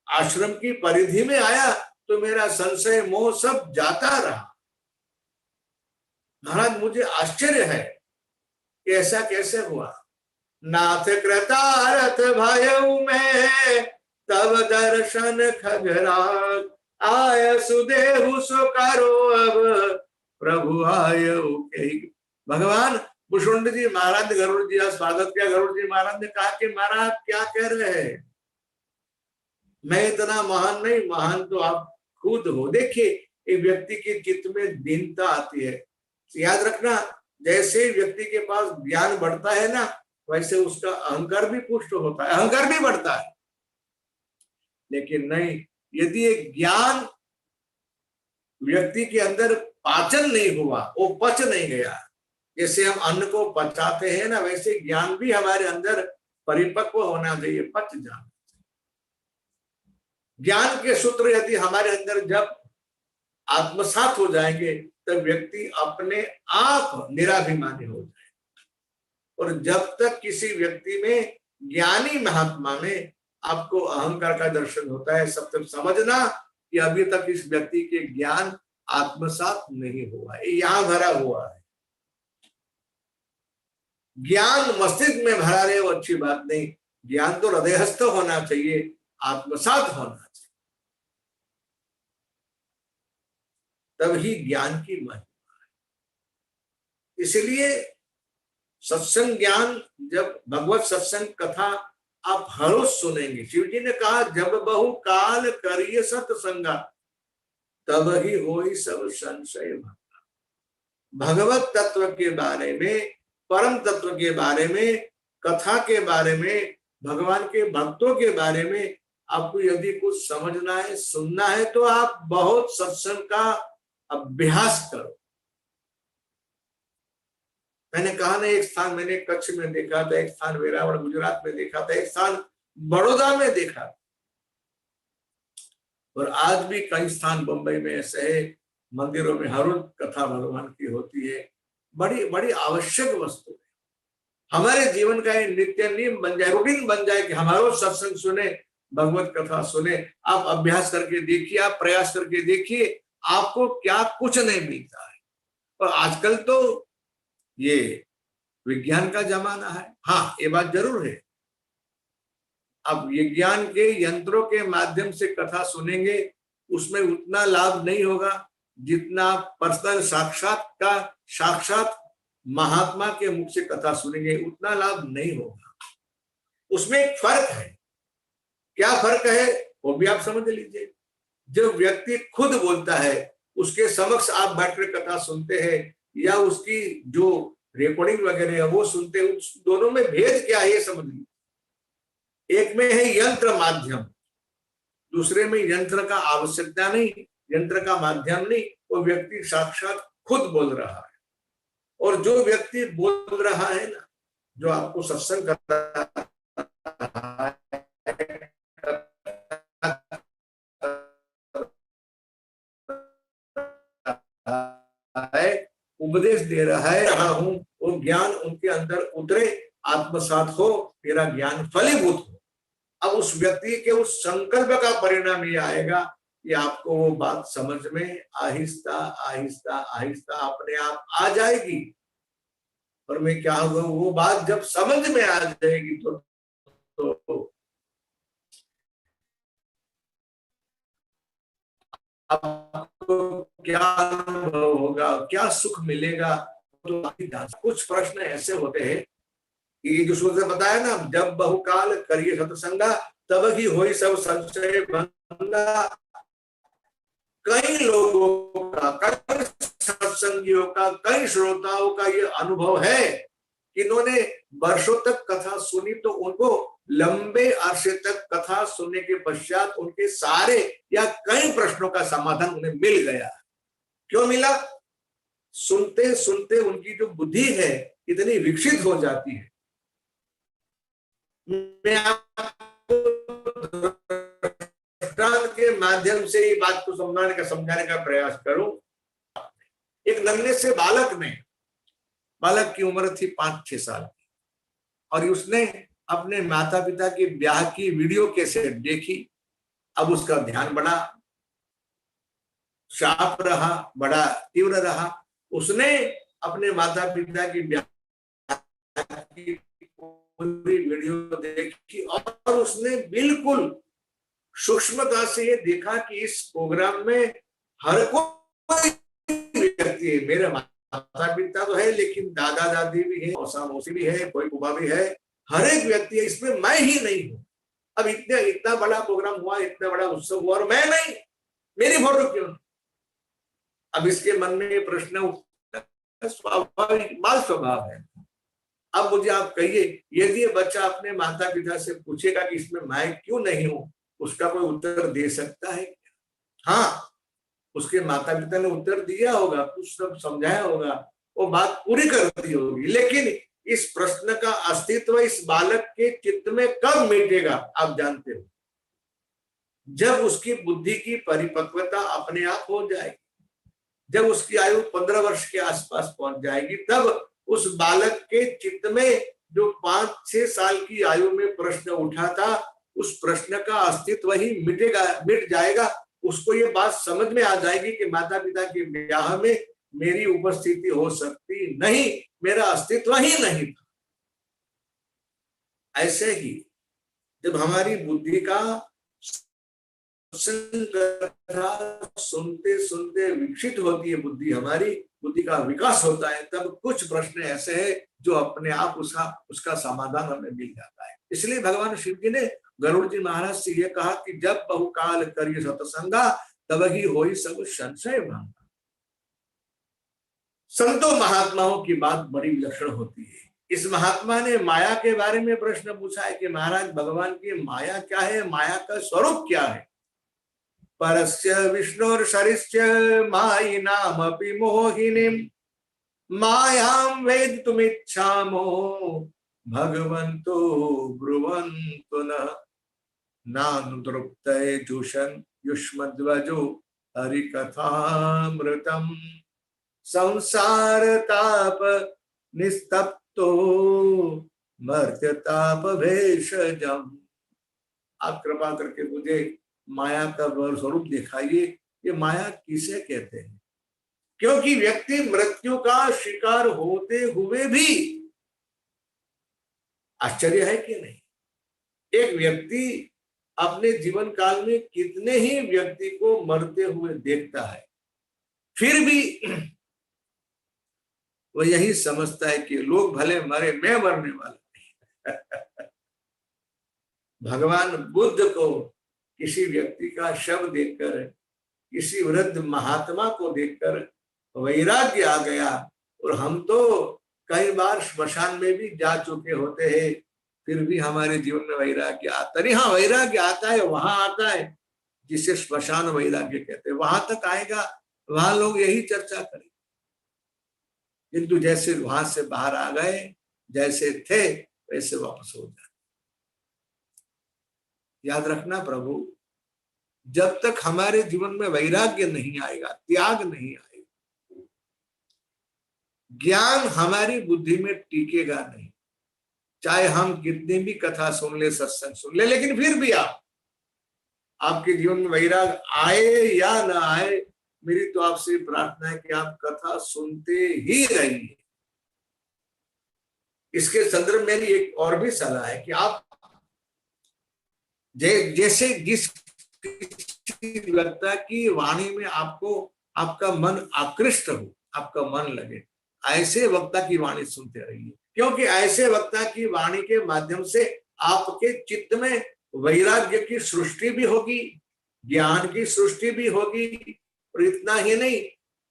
आश्रम की परिधि में आया तो मेरा संशय मोह सब जाता रहा। महाराज मुझे आश्चर्य है कि ऐसा कैसे हुआ। नाथ कृतार्थ भयउ में तब दर्शन खगराग, आय सुदेहु सो करो अब प्रभु आयु के। भगवान भूषुंड जी महाराज ने गरुड़ जी का स्वागत किया। गरुड़ जी महाराज ने कहा कि महाराज क्या कह रहे हैं, मैं इतना महान नहीं, महान तो आप खुद हो। देखिए एक व्यक्ति के चित्त में दीनता आती है। याद रखना, जैसे व्यक्ति के पास ज्ञान बढ़ता है ना, वैसे उसका अहंकार भी पुष्ट होता है, अहंकार भी बढ़ता है। लेकिन नहीं, यदि एक ज्ञान व्यक्ति के अंदर पाचन नहीं हुआ, वो पच नहीं गया, जैसे हम अन्न को पचाते हैं ना, वैसे ज्ञान भी हमारे अंदर परिपक्व होना चाहिए, पच जाना। ज्ञान के सूत्र यदि हमारे अंदर जब आत्मसात हो जाएंगे, तब व्यक्ति अपने आप निराभिमानी हो जाए। और जब तक किसी व्यक्ति में, ज्ञानी महात्मा में आपको अहंकार का दर्शन होता है, सब तक समझना कि अभी तक इस व्यक्ति के ज्ञान आत्मसात नहीं हुआ है, यहां भरा हुआ है। ज्ञान मस्तिष्क में भरा रहे वो अच्छी बात नहीं, ज्ञान तो हृदयस्थ होना चाहिए, आत्मसात होना चाहिए, तभी ज्ञान की महिमा है। इसलिए सत्संग ज्ञान, जब भगवत सत्संग कथा आप हर रोज सुनेंगे, शिव जी ने कहा जब बहु काल करिए सत्संगा, तब ही होई सब संशय भंगा। भगवत तत्व के बारे में, परम तत्व के बारे में, कथा के बारे में, भगवान के भक्तों के बारे में आपको यदि कुछ समझना है, सुनना है, तो आप बहुत सत्संग का अभ्यास करो। मैंने कहा ना, एक स्थान मैंने कच्छ में देखा था, एक स्थान वेरावल गुजरात में देखा था, एक स्थान बड़ौदा में देखा, और आज भी कई स्थान बंबई में ऐसे है, मंदिरों में हर रोज कथा भगवान की होती है। बड़ी बड़ी आवश्यक वस्तु है। हमारे जीवन का ये नित्य नियम बन जाए, रूटीन बन जाए कि हमारा सत्संग सुने, भगवत कथा सुने। आप अभ्यास करके देखिए, आप प्रयास करके देखिए, आपको क्या कुछ नहीं मिलता है। और आजकल तो ये विज्ञान का जमाना है। हाँ, ये बात जरूर है, अब विज्ञान के यंत्रों के माध्यम से कथा सुनेंगे, उसमें उतना लाभ नहीं होगा जितना पर्सनल साक्षात महात्मा के मुख से कथा सुनेंगे, उतना लाभ नहीं होगा। उसमें एक फर्क है। क्या फर्क है वो भी आप समझ लीजिए। जो व्यक्ति खुद बोलता है, उसके समक्ष आप बैठकर कथा सुनते हैं, या उसकी जो रिकॉर्डिंग वगैरह है वो सुनते हैं, उस दोनों में भेद क्या है ये समझ लीजिए। एक में है यंत्र माध्यम, दूसरे में यंत्र का आवश्यकता नहीं, यंत्र का माध्यम नहीं, वो व्यक्ति साक्षात खुद बोल रहा है। और जो व्यक्ति बोल रहा है ना, जो आपको सत्संग कर रहा है, उपदेश दे रहा है, रहा हूं, वो ज्ञान उनके अंदर उतरे, आत्मसात हो, मेरा ज्ञान फलीभूत हो। अब उस व्यक्ति के उस संकल्प का परिणाम ये आएगा कि आपको वो बात समझ में आहिस्ता आहिस्ता आहिस्ता अपने आप आ जाएगी। और मैं क्या होगा, वो बात जब समझ में आ जाएगी तो आपको क्या अनुभव होगा, क्या सुख मिलेगा। तो कुछ प्रश्न ऐसे होते हैं कि जो सूत्र बताया ना, जब बहुकाल करिए सत्संगा तब ही होई सब संशय भंगा। कई लोगों का, कई सत्संगियों का, कई श्रोताओं का ये अनुभव है कि इन्होंने वर्षों तक कथा सुनी, तो उनको लंबे अरसे तक कथा सुनने के पश्चात उनके सारे या कई प्रश्नों का समाधान उन्हें मिल गया। क्यों मिला? सुनते सुनते उनकी जो बुद्धि है इतनी विकसित हो जाती है। मैं आपको दृष्टांत के माध्यम से ये बात को समझाने का प्रयास करूं। एक नन्हे से बालक की उम्र थी 5-6 साल की, और उसने अपने माता पिता के ब्याह की वीडियो कैसेट देखी। अब उसका ध्यान बड़ा शार्प रहा, बड़ा तीव्र रहा। उसने अपने माता पिता की ब्याह की पूरी वीडियो देखी और उसने बिल्कुल सूक्ष्मता से ये देखा कि इस प्रोग्राम में हर कोई व्यक्ति है, मेरे माता पिता तो है लेकिन दादा दादी भी है, मौसा मौसी भी है, कोई बुआ भी है, हर एक व्यक्ति है, इसमें मैं ही नहीं हूं। अब इतना बड़ा प्रोग्राम हुआ, इतना बड़ा उत्सव हुआ और मैं नहीं, मेरी फोटो क्यों? अब इसके मन में प्रश्न स्वाभाविक बाल स्वभाव है। अब मुझे आप कहिए, यदि ये बच्चा अपने माता पिता से पूछेगा कि इसमें मैं क्यों नहीं हूं, उसका कोई उत्तर दे सकता है? हाँ, उसके माता पिता ने उत्तर दिया होगा, कुछ सब समझाया होगा, वो बात पूरी कर दी होगी, लेकिन इस प्रश्न का अस्तित्व इस बालक के चित्त में कब मिटेगा आप जानते हो? जब उसकी बुद्धि की परिपक्वता अपने आप हो जाएगी, जब उसकी आयु 15 वर्ष के आसपास पहुंच जाएगी, तब उस बालक के चित्त में जो 5-6 साल की आयु में प्रश्न उठा था, उस प्रश्न का अस्तित्व ही मिट जाएगा। उसको ये बात समझ में आ जाएगी कि माता पिता के ब्याह में मेरी उपस्थिति हो सकती नहीं, मेरा अस्तित्व ही नहीं था। ऐसे ही जब हमारी बुद्धि का सुनते सुनते विकसित होती है बुद्धि, हमारी बुद्धि का विकास होता है, तब कुछ प्रश्न ऐसे हैं जो अपने आप उसका समाधान हमें मिल जाता है। इसलिए भगवान शिव जी ने गरुड़ जी महाराज से यह कहा कि जब बहुकाल करिए सत्संगा तब ही होई सब संशय भंगा। संतों महात्माओं की बात बड़ी विलक्षण होती है। इस महात्मा ने माया के बारे में प्रश्न पूछा है कि महाराज भगवान की माया क्या है, माया का स्वरूप क्या है? परस्य विष्णुर्षरिस्य मायि नामपि मोहिनीं मायां वेदितुमिच्छामो भगवन्तो ब्रुवन्तु न नानुतृप्तये जुषन् युष्मद्वजो हरिकथामृतं संसारताप निस्तप्तो मर्त्यताप भेषजम्। आप कृपा करके मुझे माया का स्वरूप दिखाइए, ये माया किसे कहते हैं? क्योंकि व्यक्ति मृत्यु का शिकार होते हुए भी, आश्चर्य है कि नहीं, एक व्यक्ति अपने जीवन काल में कितने ही व्यक्ति को मरते हुए देखता है, फिर भी वो यही समझता है कि लोग भले मरे, मैं मरने वाला नहीं। भगवान बुद्ध को किसी व्यक्ति का शव देखकर, किसी वृद्ध महात्मा को देखकर वैराग्य आ गया। और हम तो कई बार श्मशान में भी जा चुके होते हैं, फिर भी हमारे जीवन में वैराग्य आता नहीं। हाँ, वैराग्य आता है, वहां आता है जिसे श्मशान वैराग्य कहते हैं, वहां तक आएगा, वहां लोग यही चर्चा करेंगे। किंतु जैसे वहां से बाहर आ गए, जैसे थे वैसे वापस हो जाए। याद रखना प्रभु, जब तक हमारे जीवन में वैराग्य नहीं आएगा, त्याग नहीं आएगा, ज्ञान हमारी बुद्धि में टिकेगा नहीं। चाहे हम कितनी भी कथा सुन ले, सत्संग सुन ले, लेकिन फिर भी आपके जीवन में वैराग आए या ना आए, मेरी तो आपसे प्रार्थना है कि आप कथा सुनते ही रहिए। इसके संदर्भ में मेरी एक और भी सलाह है कि आप जैसे जिस लगता की वाणी में आपको आपका मन आकृष्ट हो, आपका मन लगे, ऐसे वक्ता की वाणी सुनते रहिए। क्योंकि ऐसे वक्ता की वाणी के माध्यम से आपके चित्त में वैराग्य की सृष्टि भी होगी, ज्ञान की सृष्टि भी होगी, और इतना ही नहीं,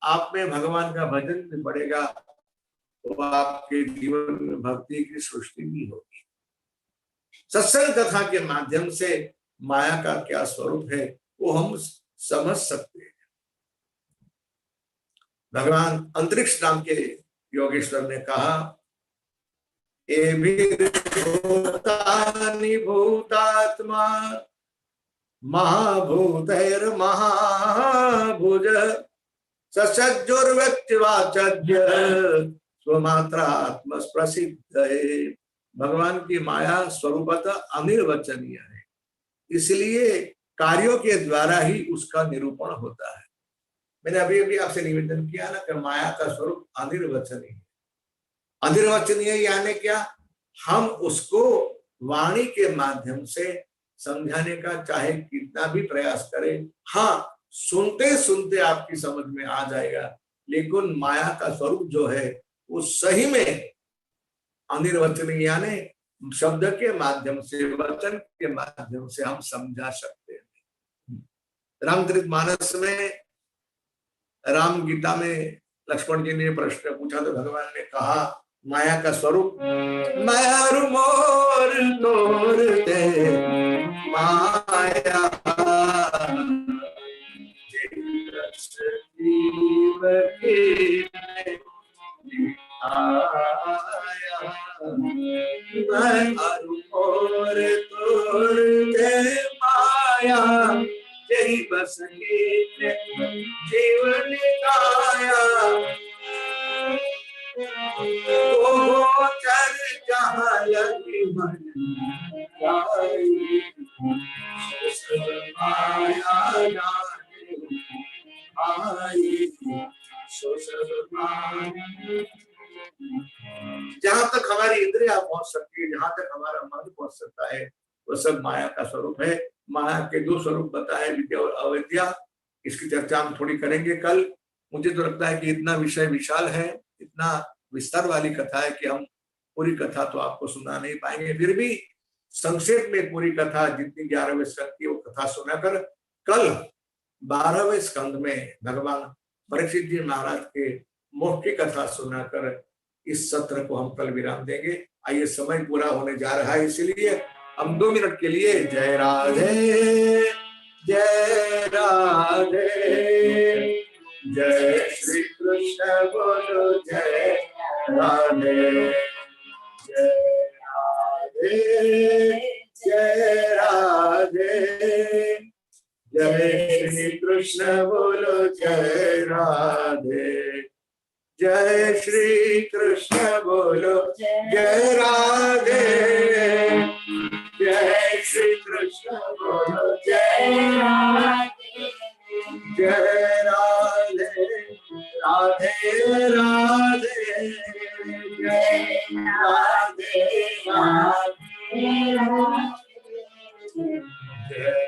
आप में भगवान का भजन भी बढ़ेगा, तो आपके जीवन में भक्ति की सृष्टि भी होगी। सत्संग कथा के माध्यम से माया का क्या स्वरूप है वो हम समझ सकते हैं। भगवान अंतरिक्ष नाम के योगेश्वर ने कहा, भूतानि भूतात्मा महाभूतैर महाभुज ससज्जुर्व्यक्तिवाचज्य स्वमात्रात्म प्रसिद्ध है। भगवान की माया स्वरूपतः अनिर्वचनीय है, इसलिए कार्यों के द्वारा ही उसका निरूपण होता है। मैंने अभी अभी आपसे निवेदन किया ना कि माया का स्वरूप अनिर्वचनीय है। अनिर्वचनीय यानी क्या? हम उसको वाणी के माध्यम से समझाने का चाहे कितना भी प्रयास करें, हाँ सुनते सुनते आपकी समझ में आ जाएगा, लेकिन माया का स्वरूप जो है वो सही में अनिर्वचनीय यानी शब्द के माध्यम से, वचन के माध्यम से हम समझा सकते हैं। रामचरितमानस में, राम गीता में लक्ष्मण जी ने प्रश्न पूछा तो भगवान ने कहा माया का स्वरूप, माया मोर तोरते माया जीव के और तोरते माया यही बस जीवन काया गोचर जहाँ लगी मन जहां तक हमारी इंद्रियां पहुंच सकती है, जहां तक हमारा मन पहुंच सकता है, वो सब माया का स्वरूप है। माया के दो स्वरूप बताए, विद्या और अविद्या। इसकी चर्चा हम थोड़ी करेंगे कल। मुझे तो लगता है कि इतना विषय विशाल है, इतना विस्तार वाली कथा है कि हम पूरी कथा तो आपको सुना नहीं पाएंगे। फिर भी संक्षेप में पूरी कथा जितनी 11वें स्कंद की वो कथा सुनाकर कल 12वें स्कंद में भगवान परीक्षित जी महाराज के मोक्ष की कथा सुनाकर इस सत्र को हम कल विराम देंगे। आइए, समय पूरा होने जा रहा है, इसलिए हम 2 मिनट के लिए जय राधे जय राधे, जय श्री कृष्ण बोलो जय राधे, जय राधे जय राधे, जय श्री कृष्ण बोलो जय राधे, जय श्री कृष्ण बोलो जय राधे, जय श्री कृष्ण बोलो जय राधे, जय राधे राधे राधे, जय राधे राधे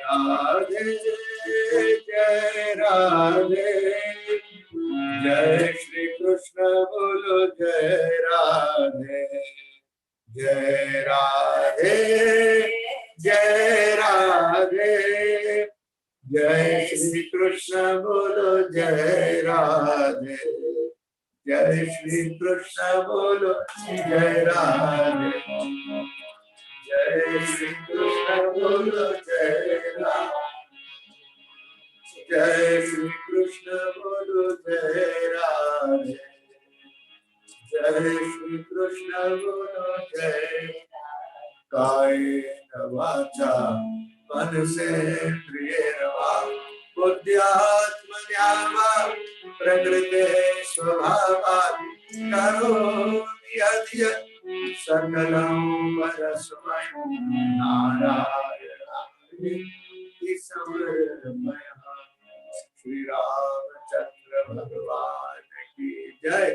राधे, जय राधे, जय श्री कृष्ण बोलो जय राधे, जय राधे जय राधे, जय श्री कृष्ण बोलो जय राधे, जय श्री कृष्ण बोलो जय राधे। जय श्री कृष्ण बोलो जय राम, जय श्री कृष्ण बोलो जय राधे, जय श्री कृष्ण बोलो जय। कायेन वाचा मनसेन्द्रियेण वा बुद्ध्यात्मना वा प्रकृते स्वभावात् करोमि यद्यत् सकलं परस्मै नारायणाय समर्पयामि। श्री रामचंद्र भगवान की जय,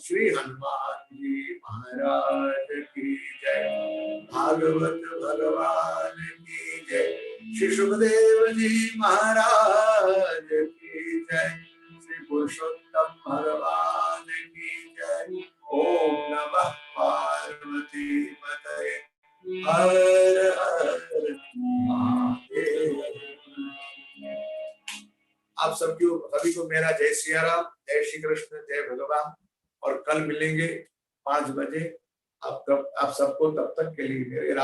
श्री हनुमान जी महाराज की जय, भागवत भगवान की जय, श्री सुखदेव जी महाराज की जय, श्री पुरुषोत्तम भगवान की जय। ओम नमः पार्वती पतये, हर हर महादेव। आप सभी को मेरा जय सिया राम, जय श्री कृष्ण, जय भगवान। और कल मिलेंगे 5 बजे। आप सबको तब तक के लिए मेरे राधे